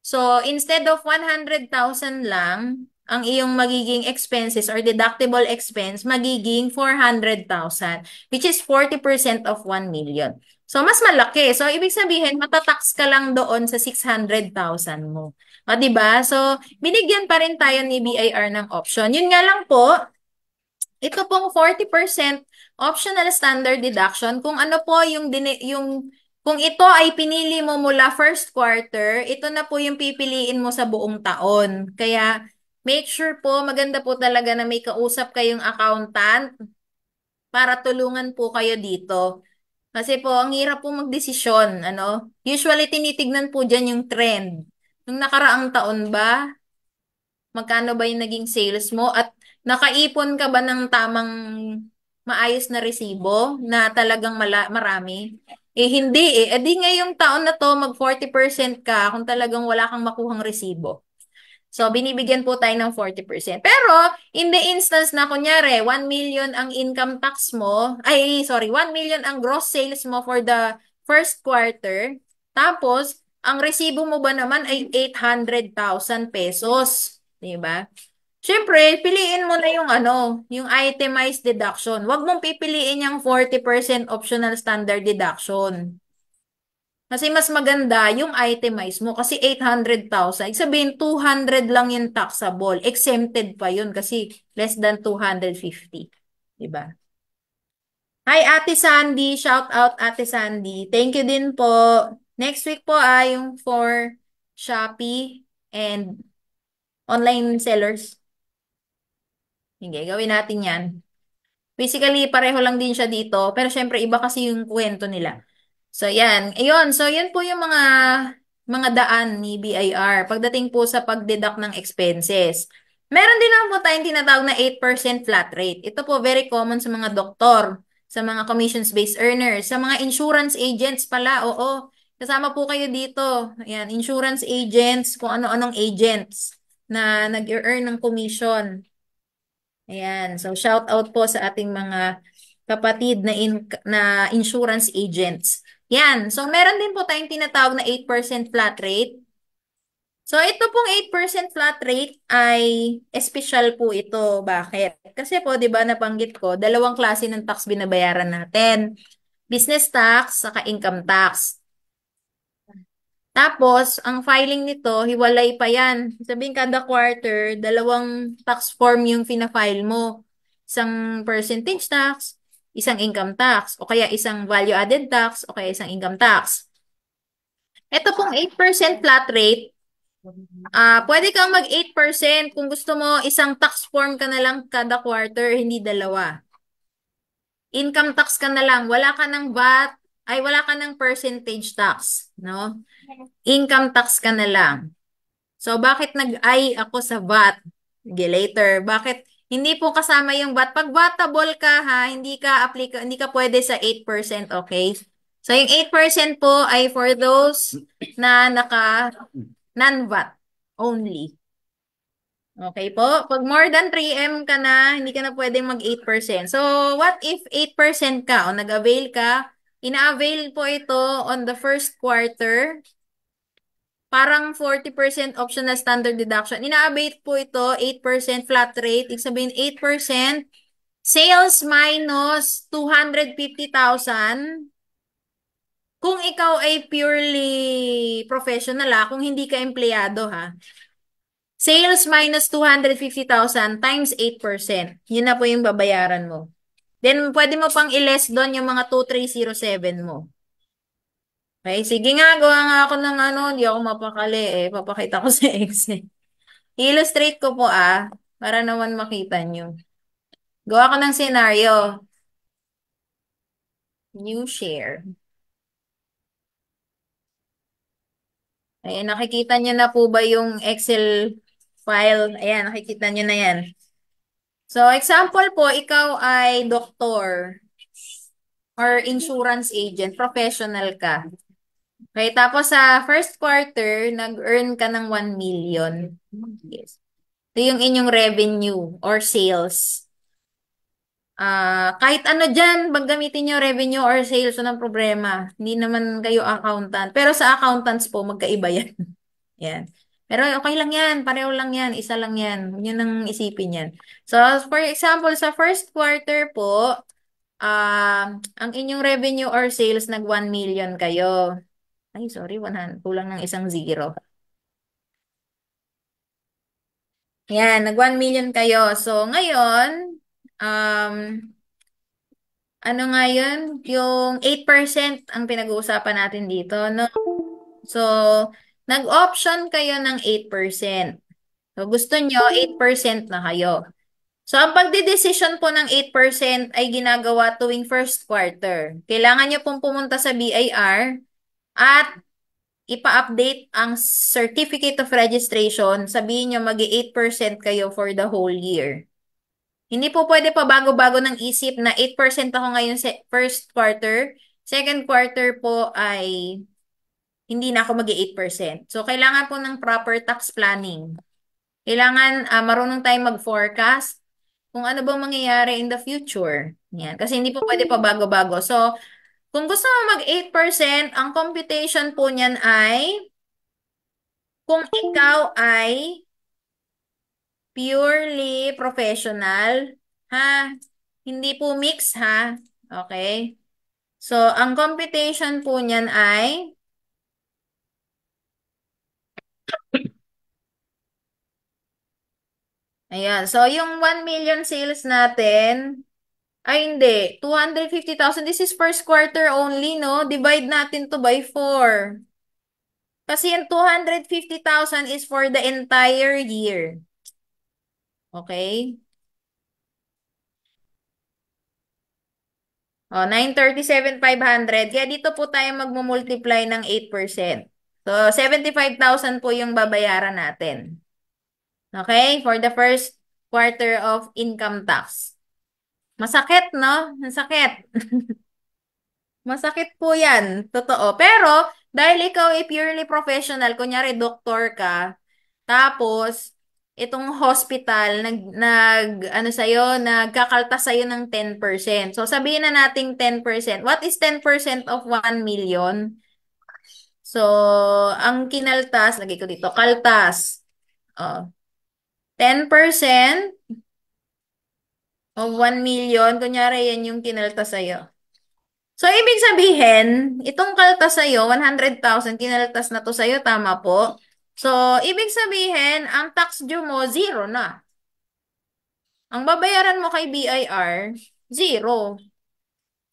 So, instead of 100,000 lang, ang iyong magiging expenses or deductible expense, magiging 400,000, which is 40% of 1,000,000. So, mas malaki. So, ibig sabihin, matatax ka lang doon sa 600,000 mo. O, diba? So, binigyan pa rin tayo ni BIR ng option. Yun nga lang po, ito pong 40% optional standard deduction, kung ano po kung ito ay pinili mo mula first quarter, ito na po yung pipiliin mo sa buong taon. Kaya make sure po, maganda po talaga na may kausap kayong accountant para tulungan po kayo dito. Kasi po, ang hirap po magdesisyon, ano? Usually, tinitignan po dyan yung trend. Nung nakaraang taon ba, magkano ba yung naging sales mo? At nakaipon ka ba ng tamang maayos na resibo na talagang marami? Eh hindi eh. Eh di ngayong taon na to, mag 40% ka kung talagang wala kang makuhang resibo. So, binibigyan po tayo ng 40%. Pero, in the instance na, kunyari, 1,000,000 ang income tax mo, ay, sorry, 1,000,000 ang gross sales mo for the first quarter, tapos, ang resibo mo ba naman ay 800,000 pesos. Diba? Siyempre, piliin mo na yung yung itemized deduction. Huwag mong pipiliin yung 40% optional standard deduction. Kasi mas maganda yung itemize mo kasi 800,000. Ibig sabihin, 200 lang yung taxable. Exempted pa yun kasi less than 250. Diba? Hi, Ate Sandy. Shout out, Ate Sandy. Thank you din po. Next week po ay yung for Shopee and online sellers. Sige, gawin natin yan. Basically, pareho lang din siya dito. Pero syempre, iba kasi yung kwento nila. So, yan. Ayun. So, yan po yung mga daan ni BIR pagdating po sa pag-deduct ng expenses. Meron din naman po tayong tinatawag na 8% flat rate. Ito po very common sa mga doktor, sa mga commissions-based earners, sa mga insurance agents pala. Oo, kasama po kayo dito. Ayan, insurance agents, kung ano-anong agents na nag-earn ng commission. Ayan. So, shout out po sa ating mga kapatid na insurance agents. Yan. So, meron din po tayong tinatawag na 8% flat rate. So, ito pong 8% flat rate ay espesyal po ito. Bakit? Kasi po, di ba, nabanggit ko, dalawang klase ng tax binabayaran natin. Business tax, saka income tax. Tapos, ang filing nito, hiwalay pa yan. Sabihin kada quarter, dalawang tax form yung fina-file mo. Isang percentage tax, isang income tax, o kaya isang value-added tax, o kaya isang income tax. Ito pong 8% flat rate, pwede kang mag 8% kung gusto mo isang tax form ka na lang kada quarter, hindi dalawa. Income tax ka na lang, wala ka ng VAT, ay wala ka ng percentage tax, no? Income tax ka na lang. So, bakit nag-I ako sa VAT? Sige, later. Bakit hindi po kasama yung VAT? Pag vatable ka ha, hindi ka pwede sa 8%, okay? So, yung 8% po ay for those na non-VAT only. Okay po? Pag more than 3M ka na, hindi ka na pwedeng mag 8%. So, what if 8% ka o nag-avail ka? Ina-avail po ito on the first quarter. Parang 40% optional standard deduction. Ina-abate po ito, 8% flat rate. Ibig sabihin, 8% sales minus 250,000. Kung ikaw ay purely professional kung hindi ka empleyado sales minus 250,000 times 8%. Yun na po yung babayaran mo. Then, pwede mo pang i-less doon yung mga 2,307 mo. Okay, sige nga, gawa nga ako ng hindi ako mapakali Papakita ko sa Excel. I-illustrate ko po para naman makita nyo. Gawa ko ng senaryo. New share. Ayan, nakikita nyo na po ba yung Excel file? Ayan, nakikita nyo na yan. So, example po, ikaw ay doktor or insurance agent, professional ka. Okay, tapos sa first quarter, nag-earn ka ng 1 million. Yes. Ito yung inyong revenue or sales. Kahit ano dyan, pag gamitin nyo revenue or sales, walang problema. Hindi naman kayo accountant. Pero sa accountants po, magkaiba yan. Yan. Pero okay lang yan. Pareho lang yan. Isa lang yan. Huwag nyo nang isipin yan. So, for example, sa first quarter po, ang inyong revenue or sales nag 1 million kayo. Ay, sorry, 100. Kulang ng isang zero. Yan, nag 1 million kayo. So, ngayon, um, ano nga yun? Yung 8% ang pinag-uusapan natin dito, no? So, nag-option kayo ng 8%. So, gusto nyo, 8% na kayo. So, ang pagdidesisyon po ng 8% ay ginagawa tuwing first quarter. Kailangan nyo pong pumunta sa BIR at ipa-update ang Certificate of Registration. Sabihin nyo, mag-8% kayo for the whole year. Hindi po pwede pa bago-bago ng isip na 8% ako ngayon sa first quarter. Second quarter po ay hindi na ako mag-8%. So, kailangan po ng proper tax planning. Kailangan marunong tayong mag-forecast kung ano bang mangyayari in the future. Yan. Kasi hindi po pwede pa bago-bago. So, kung gusto mo mag-8%, ang computation po niyan ay kung ikaw ay purely professional, ha? Hindi po mix, ha? Okay? So, ang computation po niyan ay, ayan. So, yung 1 million sales natin, ay hindi, 250,000. This is first quarter only, no? Divide natin to by 4. Kasi yung 250,000 is for the entire year. Okay? O, 937,500. Kaya dito po tayo magmumultiply ng 8%. So, 75,000 po yung babayaran natin. Okay? For the first quarter of income tax. Masakit, no? Masakit. Masakit po yan. Totoo. Pero, dahil ikaw ay purely professional, kunyari doktor ka, tapos, itong hospital, ano sa'yo, nagkakaltas sa'yo ng 10%. So, sabihin na nating 10%. What is 10% of 1 million? So, ang kinaltas, lagay ko dito, kaltas. Oh, 10% of 1 million, kunyari yan yung kinaltas sa'yo. So, ibig sabihin, itong kaltas sa'yo, 100,000, kinaltas na to sa'yo, tama po? So, ibig sabihin, ang tax due mo, zero na. Ang babayaran mo kay BIR, zero.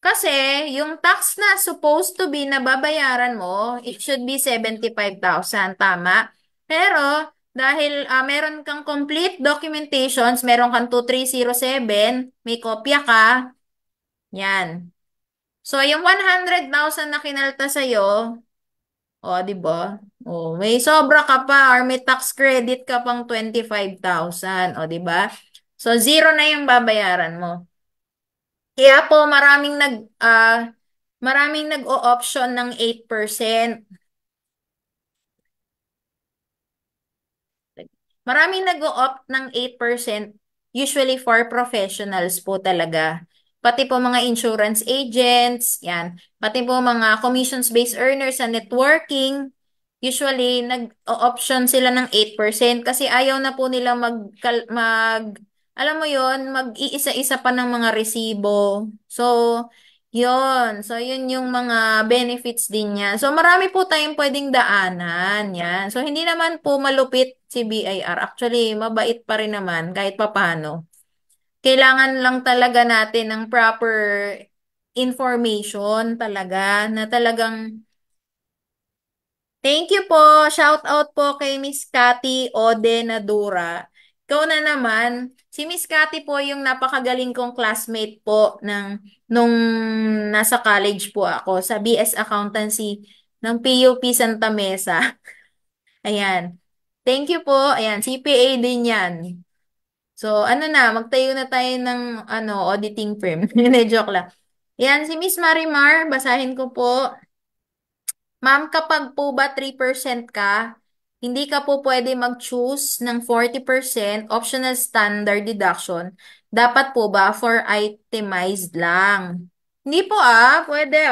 Kasi, yung tax na supposed to be na babayaran mo, it should be 75,000, tama? Pero, dahil meron kang complete documentations, meron kang 2307, may kopya ka, yan. So, yung 100,000 na kinalta sa'yo, o, di ba? O, may sobra ka pa or may tax credit ka pang 25,000, o, di ba? So, zero na yung babayaran mo. Kaya po, maraming nag-o-option ng 8%. Maraming nag-o-opt ng 8%, usually for professionals po talaga. Pati po mga insurance agents, yan. Pati po mga commissions-based earners sa networking, usually nag-o-option sila ng 8% kasi ayaw na po nila alam mo yon, mag-iisa-isa pa ng mga resibo. So, yun. So, yun yung mga benefits din niya. So, marami po tayong pwedeng daanan. Yan. So, hindi naman po malupit si BIR. Actually, mabait pa rin naman kahit papano. Kailangan lang talaga natin ng proper information talaga na talagang Thank you po. Shout out po kay Miss Cathy Ode Nadura. Ikaw na naman. Si Miss Cathy po yung napakagaling kong classmate po nung nasa college po ako sa BS Accountancy ng PUP Santa Mesa. Ayan. Thank you po. Ayan, CPA din yan. So, ano na, magtayo na tayo ng auditing firm. Hindi, joke lang. Ayan, si Miss Marimar, basahin ko po. Ma'am, kapag po ba 3% ka, hindi ka po pwede mag-choose ng 40% optional standard deduction. Dapat po ba for itemized lang? Hindi po pwede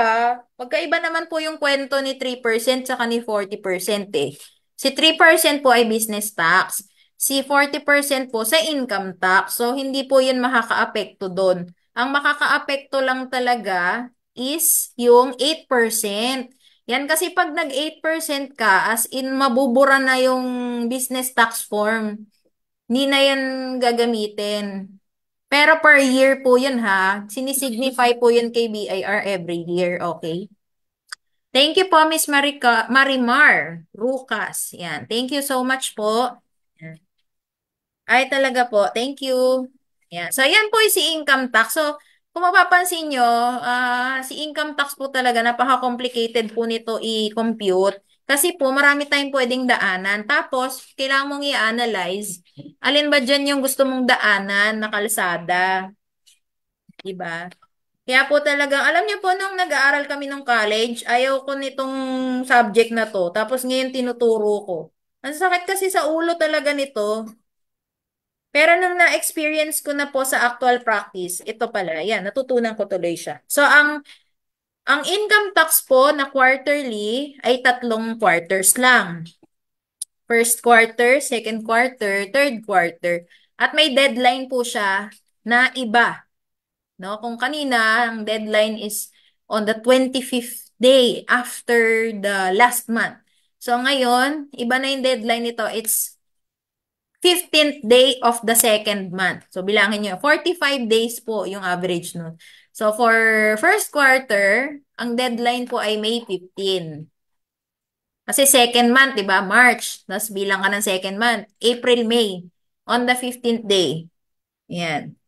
Magkaiba naman po yung kwento ni 3% saka ni 40% eh. Si 3% po ay business tax. Si 40% po sa income tax. So, hindi po yun makakaapekto doon. Ang makakaapekto lang talaga is yung 8%. Yan kasi pag nag 8% ka, as in mabubura na yung business tax form. Hindi na yan gagamitin. Pero per year po yun Sinisignify po yun kay BIR every year, okay? Thank you po, Miss Marimar Rucas. Yan. Thank you so much po. Yan. Ay, talaga po. Thank you. Yan. So, yan po yung si income tax. So, kung mapapansin nyo, si income tax po talaga, napaka-complicated po nito i-compute. Kasi po, marami tayong pwedeng daanan. Tapos, kailangan mong i-analyze. Alin ba dyan yung gusto mong daanan na kalsada? Diba? Kaya po talagang, alam niyo po, nung nag-aaral kami nung college, ayaw ko nitong subject na to. Tapos ngayon tinuturo ko. Ang sakit kasi sa ulo talaga nito. Pero nung na-experience ko na po sa actual practice, ito pala, yan, natutunan ko tuloy siya. So, ang income tax po na quarterly ay 3 quarters lang. First quarter, second quarter, third quarter. At may deadline po siya na iba. No? Kung kanina, ang deadline is on the 25th day after the last month. So, ngayon, iba na yung deadline nito. It's 15th day of the second month. So, bilangin nyo, 45 days po yung average nun. So, for first quarter, ang deadline po ay May 15. Kasi second month, di ba? March. Tapos bilang ka ng second month. April, May. On the 15th day. Ayan.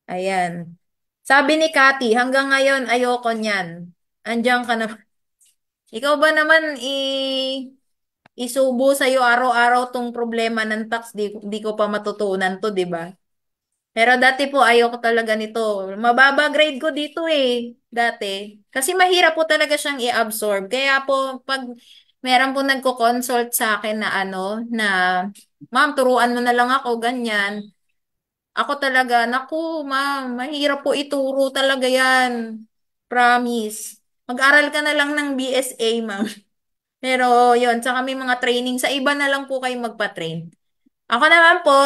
Ayan. Sabi ni Cathy, hanggang ngayon, ayoko niyan. Andiyan ka na. Ikaw ba naman isubo sa'yo araw-araw tong problema ng tax, di ko pa matutunan to, di ba? Pero dati po ayoko talaga nito. Mababa grade ko dito dati. Kasi mahirap po talaga siyang i-absorb. Kaya po pag meron po nagko-consult sa akin na ma'am, turuan mo na lang ako, ganyan. Ako talaga, naku, ma'am, mahirap po ituro talaga yan. Promise. Mag-aral ka na lang ng BSA, ma'am. Pero yun, sa kami mga training, sa iba na lang po kayo magpa-train. Ako naman po,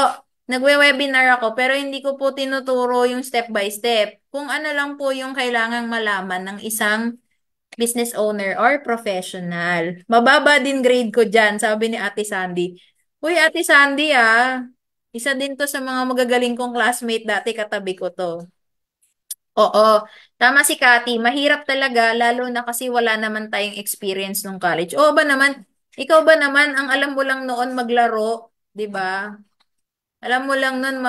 nagwe-webinar ako pero hindi ko po tinuturo yung step by step. Kung ano lang po yung kailangang malaman ng isang business owner or professional. Mababa din grade ko dyan, sabi ni Ate Sandy. Uy, Ate Sandy isa din to sa mga magagaling kong classmate dati, katabi ko to. Oo, tama si Cathy. Mahirap talaga, lalo na kasi wala naman tayong experience nung college. Oo ba naman, ikaw ba naman, ang alam mo lang noon maglaro, di ba? Alam mo lang nun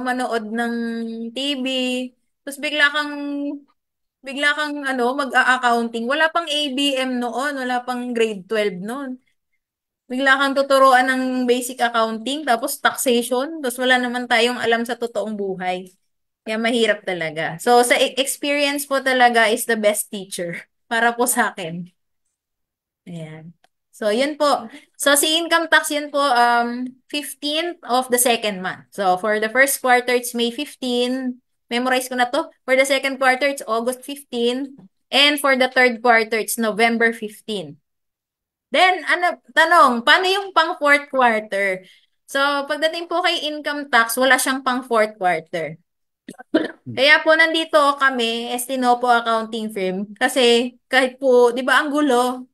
manood ng TV. Tapos bigla kang mag-a-accounting. Wala pang ABM noon, wala pang grade 12 noon. Bigla kang tuturuan ng basic accounting, tapos taxation, tapos wala naman tayong alam sa totoong buhay. Kaya mahirap talaga. So, sa experience po talaga is the best teacher. Para po sa akin. Ayan. So, yun po. So, si income tax yun po, 15th of the second month. So, for the first quarter, it's May 15. Memorize ko na to. For the second quarter, it's August 15. And for the third quarter, it's November 15. Then, tanong, paano yung pang fourth quarter? So, pagdating po kay income tax, wala siyang pang fourth quarter. Kaya po nandito kami, Estinopo Accounting Firm, kasi kahit po, di ba ang gulo,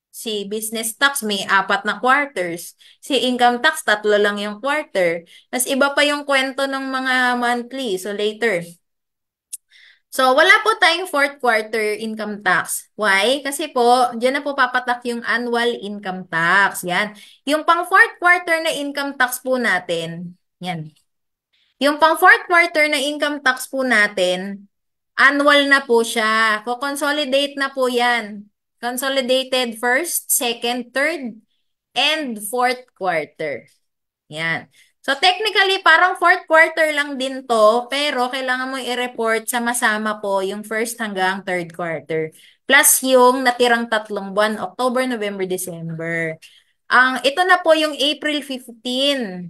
si business tax may 4 na quarters. Si income tax, 3 lang yung quarter. Tapos iba pa yung kwento ng mga monthly. So later. So, wala po tayong fourth quarter income tax. Why? Kasi po, diyan na po papatak yung annual income tax. Yan. Yung pang fourth quarter na income tax po natin, yan. Yung pang fourth quarter na income tax po natin, annual na po siya. Consolidate na po yan. Consolidated first, second, third, and fourth quarter. Yan. So technically, parang fourth quarter lang din to, pero kailangan mo i-report sama-sama po yung first hanggang third quarter. Plus yung natirang 3 buwan, October, November, December. Ito na po yung April 15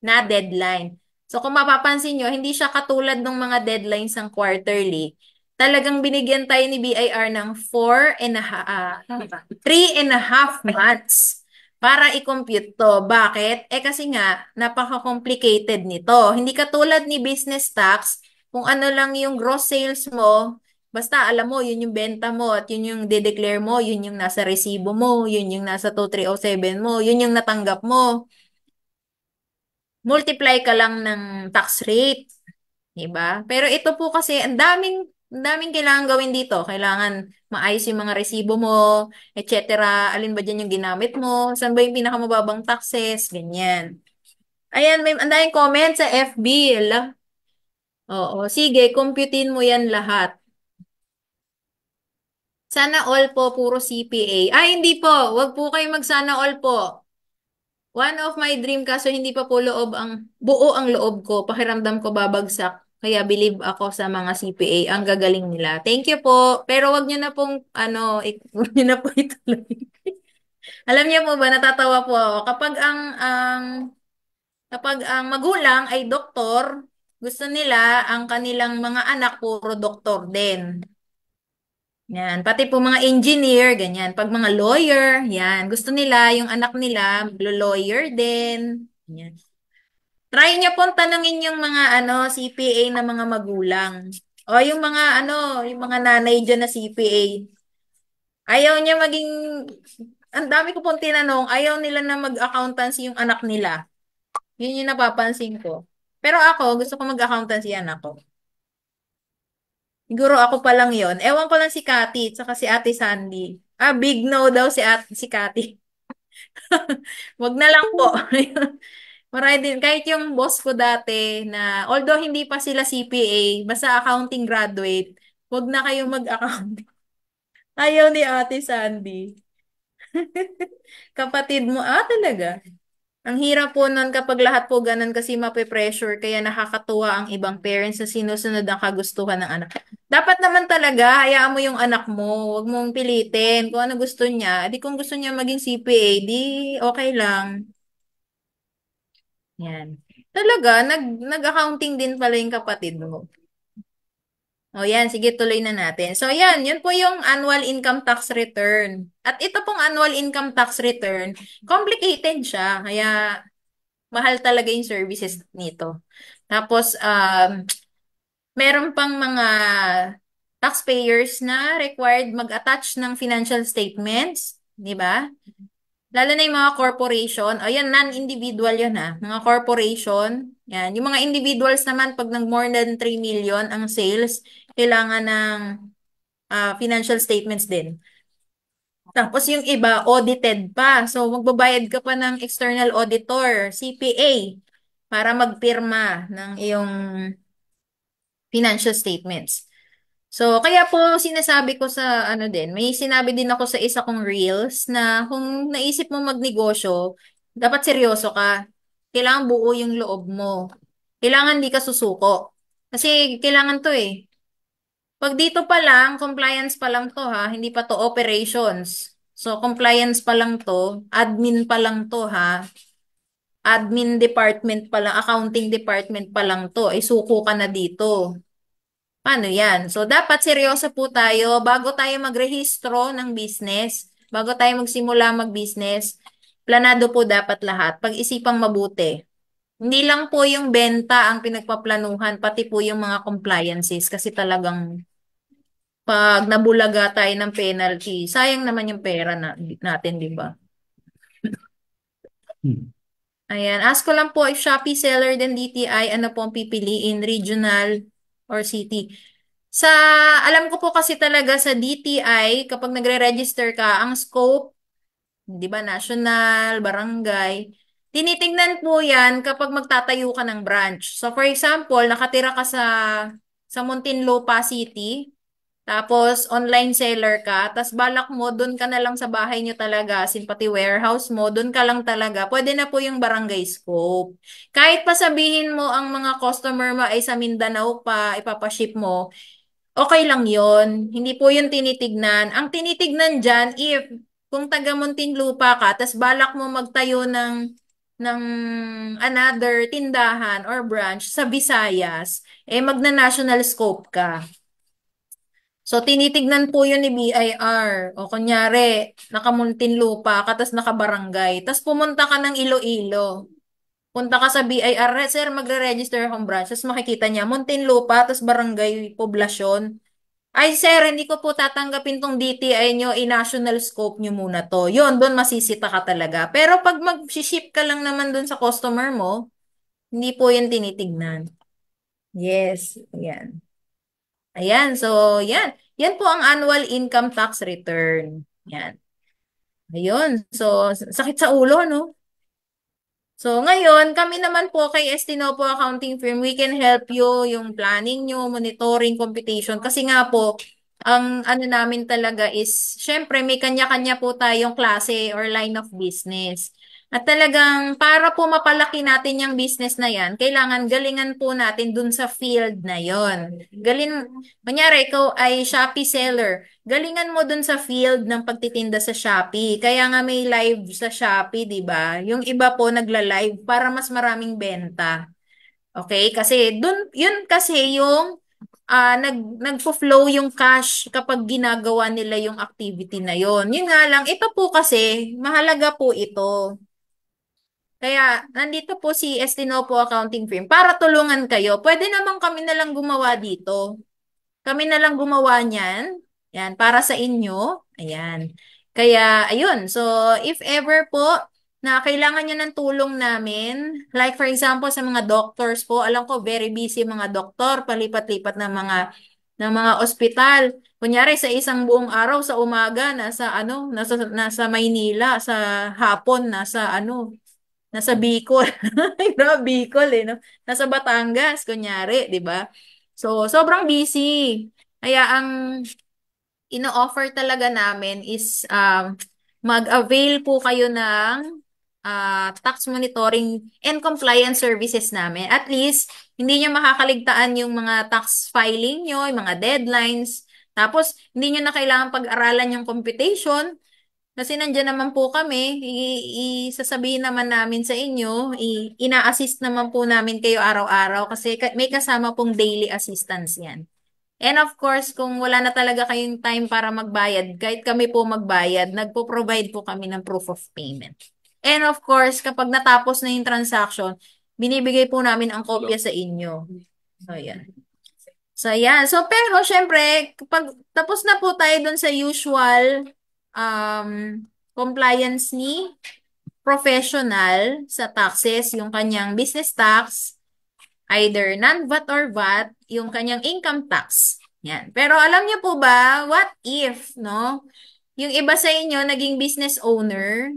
na deadline. So kung mapapansin nyo, hindi siya katulad ng mga deadlines ng quarterly. Talagang binigyan tayo ni BIR ng 3.5 months para i-compute to. Bakit? Kasi nga, napaka-complicated nito. Hindi katulad ni business tax, kung ano lang yung gross sales mo, basta alam mo, yun yung benta mo at yun yung de-declare mo, yun yung nasa resibo mo, yun yung nasa 2307 mo, yun yung natanggap mo. Multiply ka lang ng tax rate, 'di ba? Pero ito po kasi ang daming kailangan gawin dito. Kailangan maayos yung mga resibo mo, etc. Alin ba diyan yung ginamit mo? Saan ba yung pinakamababang taxes? Ganyan. Ayan, may ang daming comment sa FB. Ala. Oo, sige, computein mo yan lahat. Sana all po, puro CPA. Ay, hindi po. Wag po kayo mag-sana all po. One of my dream kaso hindi pa po buo ang loob ko. Pakiramdam ko babagsak. Kaya believe ako sa mga CPA. Ang gagaling nila. Thank you po. Pero wag niyo na pong, wag niyo na po ituloy. Alam niyo po ba, natatawa po ako. Kapag ang magulang ay doktor, gusto nila ang kanilang mga anak puro doktor din. Yan. Pati po mga engineer, ganyan. Pag mga lawyer, yan. Gusto nila, yung anak nila, lawyer din. Yan. Try niyo pong tanungin yung mga CPA na mga magulang. O yung mga yung mga nanay dyan na CPA. Ayaw niya maging, ang dami ko pong tinanong, ayaw nila na mag-accountancy yung anak nila. Yun yung napapansin ko. Pero ako, gusto ko mag-accountancy yan ako. Siguro ako pa lang yon. Ewan ko lang si Cathy, tsaka si Ate Sandy. Big no daw si Cathy. Wag na lang po. Marami din, kahit yung boss ko dati na, although hindi pa sila CPA, basta accounting graduate, wag na kayong mag-accounting. Ayaw ni Ate Sandy. Kapatid mo, talaga. Ang hirap po nun kapag lahat po ganun kasi mape-pressure, kaya nakakatuwa ang ibang parents na sinusunod ang kagustuhan ng anak. Dapat naman talaga, hayaan mo yung anak mo, huwag mong pilitin kung ano gusto niya. Di kung gusto niya maging CPA, di okay lang. Yan. Talaga, nag-accounting din pala yung kapatid mo. O yan, sige, tuloy na natin. So yan, yun po yung annual income tax return. At ito pong annual income tax return, complicated siya. Kaya mahal talaga yung services nito. Tapos, meron pang mga taxpayers na required mag-attach ng financial statements, di ba? Lalo na yung mga corporation, o yan, non-individual yun ha, mga corporation, yan. Yung mga individuals naman, pag nag more than 3 million ang sales, kailangan ng financial statements din. Tapos yung iba, audited pa. So, magbabayad ka pa ng external auditor, CPA, para magpirma ng iyong financial statements. So, kaya po sinasabi ko sa din, may sinabi din ako sa isa kong reels na kung naisip mo magnegosyo, dapat seryoso ka. Kailangan buo yung loob mo. Kailangan di ka susuko. Kasi kailangan to eh. Pag dito pa lang, compliance pa lang to ha, hindi pa to operations. So, compliance pa lang to, admin pa lang to ha, admin department pa lang, accounting department pa lang to, ay suko ka na dito. Paano yan? So, dapat seryoso po tayo bago tayo magrehistro ng business, bago tayo magsimula mag-business, planado po dapat lahat, pag-isipang mabuti. Hindi lang po yung benta ang pinagpaplanuhan, pati po yung mga compliances kasi talagang pag nabulaga tayo ng penalty, sayang naman yung pera natin, di ba? Hmm. Ayan, ask ko lang po if Shopee seller din DTI, ano po ang pipiliin, regional or city? Sa, alam ko po kasi talaga sa DTI, kapag nagre-register ka, ang scope, di ba, national, barangay, tinitingnan po yan kapag magtatayo ka ng branch. So, for example, nakatira ka sa Muntinlupa City, tapos online seller ka, tapos balak mo, doon ka na lang sa bahay nyo talaga, pati warehouse mo, doon ka lang talaga, pwede na po yung barangay scope. Kahit pa sabihin mo ang mga customer mo ay sa Mindanao pa, ipapaship mo, okay lang yon. Hindi po yun tinitignan. Ang tinitignan dyan, if kung taga Muntinlupa ka, tas balak mo magtayo ng another tindahan or branch sa Visayas, eh magna-national scope ka. So, tinitignan po yun ni BIR. O kunyari, naka-Muntinlupa ka, tas naka-barangay. Tas pumunta ka ng Iloilo. Punta ka sa BIR, sir, magre-register akong branch. Tas makikita niya, Muntinlupa, tas barangay, poblasyon. Ay, sir, hindi ko po tatanggapin tong DTI nyo, i-national scope nyo muna to. Yun, doon masisita ka talaga. Pero pag mag-ship ka lang naman doon sa customer mo, hindi po yun tinitignan. Yes, ayan. Ayan, so yan. Yan po ang annual income tax return. Yan. Ayun, so sakit sa ulo, no? So, ngayon, kami naman po kay Estinopo Accounting Firm, we can help you yung planning nyo, monitoring, computation. Kasi nga po, ang ano namin talaga is, syempre, may kanya-kanya po tayong klase or line of business. At talagang para po mapalaki natin yung business na yan, kailangan galingan po natin dun sa field na yon. Kunyari, ikaw ay Shopee seller. Galingan mo dun sa field ng pagtitinda sa Shopee. Kaya nga may live sa Shopee, 'di ba? Yung iba po nagla-live para mas maraming benta. Okay? Kasi dun, yun kasi yung nagfo-flow yung cash kapag ginagawa nila yung activity na yon. Yun nga lang, ito po kasi, mahalaga po ito. Kaya, nandito po si Estinopo Accounting Firm para tulungan kayo. Pwede naman kami na lang gumawa dito. Kami na lang gumawa niyan. Yan, para sa inyo. Ayan. Kaya, ayun. So, if ever po na kailangan nyo ng tulong namin, like for example sa mga doctors po, alam ko very busy mga doktor, palipat-lipat ng mga ospital. Kunyari sa isang buong araw sa umaga nasa Maynila, sa hapon nasa Bicol. Grabe, Bicol no? Nasa Batangas kunyari, 'di ba? So, sobrang busy. Kaya ang ino-offer talaga namin is mag-avail po kayo ng tax monitoring and compliance services namin. At least, hindi nyo makakaligtaan yung mga tax filing nyo, yung mga deadlines. Tapos, hindi nyo na kailangan pag-aralan yung computation. Kasi nandiyan naman po kami, isasabihin naman namin sa inyo, ina-assist naman po namin kayo araw-araw kasi may kasama pong daily assistance yan. And of course, kung wala na talaga kayong time para magbayad, kahit kami po magbayad, nagpo-provide po kami ng proof of payment. And of course, kapag natapos na yung transaction, binibigay po namin ang kopya sa inyo. So, yan. So, yan. So, pero syempre, kapag tapos na po tayo dun sa usual um, compliance ni professional sa taxes, yung kanyang business tax, either non-VAT or VAT, yung kanyang income tax. Yan. Pero alam niyo po ba, what if, no? Yung iba sa inyo naging business owner,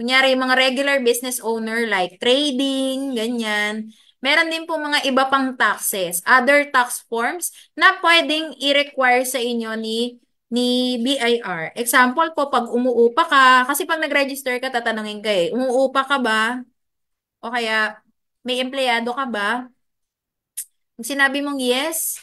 kunyari yung mga regular business owner like trading, ganyan. Meron din po mga iba pang taxes, other tax forms na pwedeng i-require sa inyo ni BIR. Example po, pag umuupa ka, kasi pag nag-register ka, tatanungin ka umuupa ka ba? O kaya, may empleyado ka ba? Kung sinabi mong yes,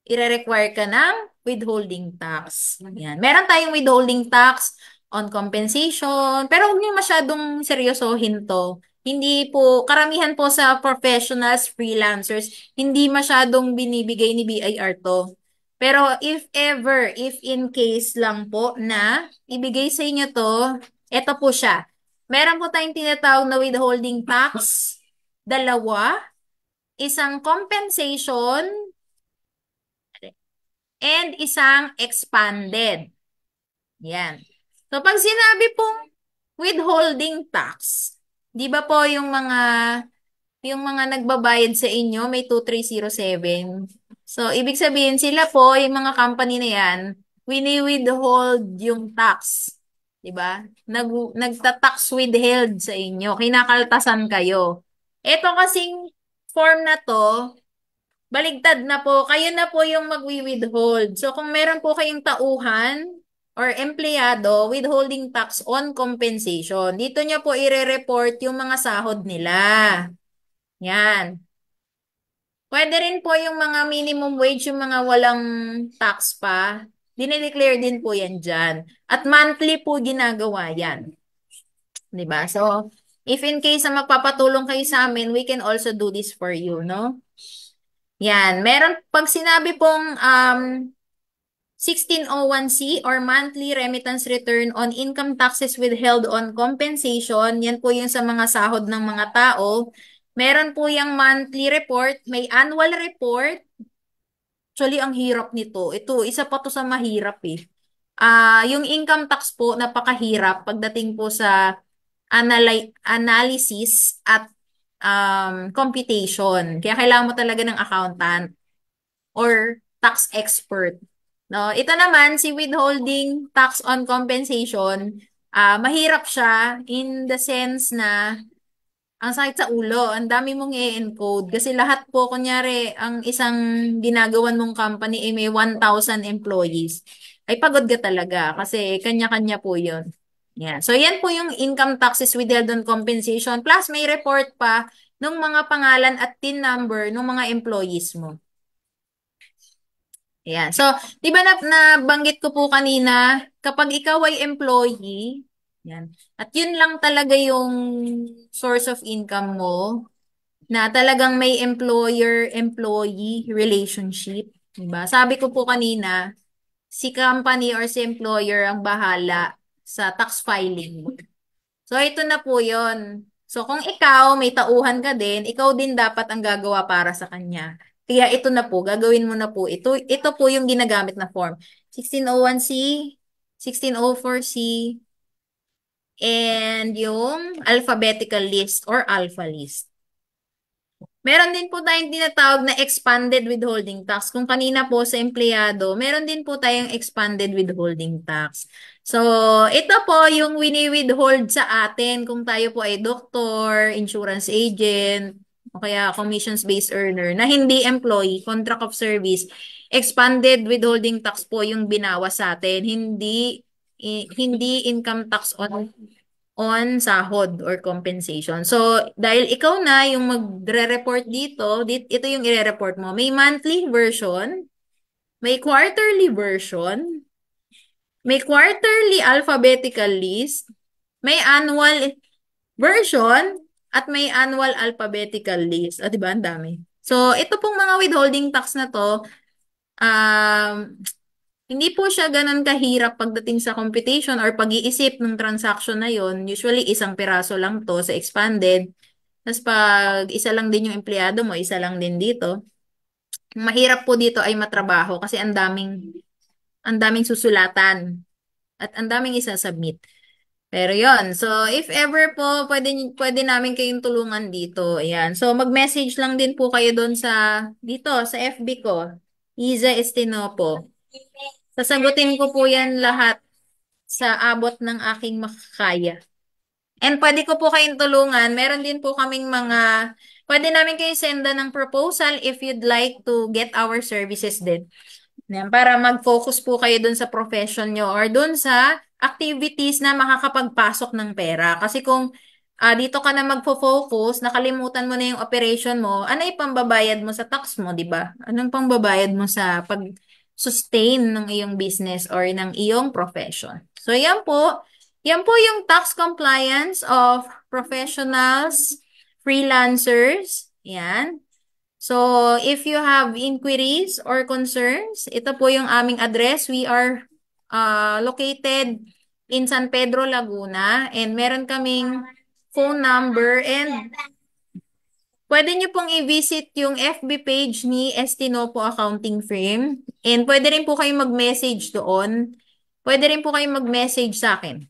ire-require ka ng withholding tax. Yan. Meron tayong withholding tax on compensation, pero huwag niyo masyadong seryosohin to. Hindi po, karamihan po sa professionals, freelancers, hindi masyadong binibigay ni BIR to. Pero if ever, if in case lang po na ibigay sa inyo to, ito po siya. Meron po tayong tinatawag na withholding tax, dalawa, isang compensation, and isang expanded. Yan. So, pag sinabi pong withholding tax, di ba po yung mga nagbabayad sa inyo, may 2307. So, ibig sabihin, sila po, yung mga company na yan, wini-withhold yung tax. 'Di ba? Nagta-tax withheld sa inyo. Kinakaltasan kayo. Ito kasing form na to, baligtad na po. Kayo na po yung magwi-withhold. So, kung meron po kayong tauhan or empleyado, withholding tax on compensation. Dito niya po ire-report yung mga sahod nila. Yan. Pwede rin po yung mga minimum wage, yung mga walang tax pa. Dinideclare din po yan dyan. At monthly po ginagawa yan. 'Di ba? So, if in case na magpapatulong kayo sa amin, we can also do this for you, no? Yan. Meron, pag sinabi pong 1601C or monthly remittance return on income taxes withheld on compensation, yan po yung sa mga sahod ng mga tao. Meron po yung monthly report, may annual report. Actually, ang hirap nito. Ito, isa pa to sa mahirap eh. Yung income tax po, napakahirap pagdating po sa analysis at computation. Kaya kailangan mo talaga ng accountant or tax expert. No, ito naman si withholding tax on compensation, mahirap siya in the sense na ang sakit sa ulo, ang dami mong i-encode kasi lahat po kunyari ang isang ginagawan mong company ay may 1,000 employees. Ay pagod ka talaga kasi kanya-kanya po 'yon. Yeah. So yan po yung income taxes withheld on compensation plus may report pa ng mga pangalan at TIN number ng mga employees mo. Ayan. So, di ba nabanggit ko po kanina, kapag ikaw ay employee, yan, at yun lang talaga yung source of income mo, na talagang may employer-employee relationship. Diba? Sabi ko po kanina, si company or si employer ang bahala sa tax filing mo. So, ito na po yon. So, kung ikaw, may tauhan ka din, ikaw din dapat ang gagawa para sa kanya. Kaya ito na po, gagawin mo na po. Ito po yung ginagamit na form. 1601C, 1604C, and yung alphabetical list or alpha list. Meron din po tayong tinatawag na expanded withholding tax. Kung kanina po sa empleyado, meron din po tayong expanded withholding tax. So, ito po yung wini-withhold sa atin kung tayo po ay doktor, insurance agent, o kaya commissions-based earner na hindi employee, contract of service. Expanded withholding tax po yung binawas sa atin, hindi income tax on sahod or compensation. So, dahil ikaw na yung magre-report dito, ito yung ire-report mo. May monthly version, may quarterly version, may quarterly alphabetical list, may annual version, at may annual alphabetical list. O, diba? Ang dami. So, ito pong mga withholding tax na to, hindi po siya ganun kahirap pagdating sa computation or pag-iisip ng transaction na yon. Usually, isang piraso lang to sa expanded. Tapos pag isa lang din yung empleyado mo, isa lang din dito. Ang mahirap po dito ay matrabaho kasi ang daming susulatan at ang daming isa-submit. Pero yon. So, if ever po, pwede namin kayong tulungan dito. Ayan. So, mag-message lang din po kayo doon dito, sa FB ko. Iza Estinopo. Sasagutin ko po yan lahat sa abot ng aking makakaya. And pwede ko po kayong tulungan. Meron din po kaming pwede namin kayong senda ng proposal if you'd like to get our services din. Yan, para mag-focus po kayo dun sa profession nyo or dun sa activities na makakapagpasok ng pera. Kasi kung dito ka na magfo-focus, nakalimutan mo na yung operation mo, ano yung pambabayad mo sa tax mo, di ba? Anong pambabayad mo sa pag-sustain ng iyong business or ng iyong profession? So, yan po. Yan po yung tax compliance of professionals, freelancers. Yan. So, if you have inquiries or concerns, ito po yung aming address. We are located in San Pedro, Laguna, and meron kaming phone number and pwede nyo pong i-visit yung FB page ni Estinopo Accounting Firm and pwede rin po kayong mag-message doon. Pwede rin po kayong mag-message sa akin.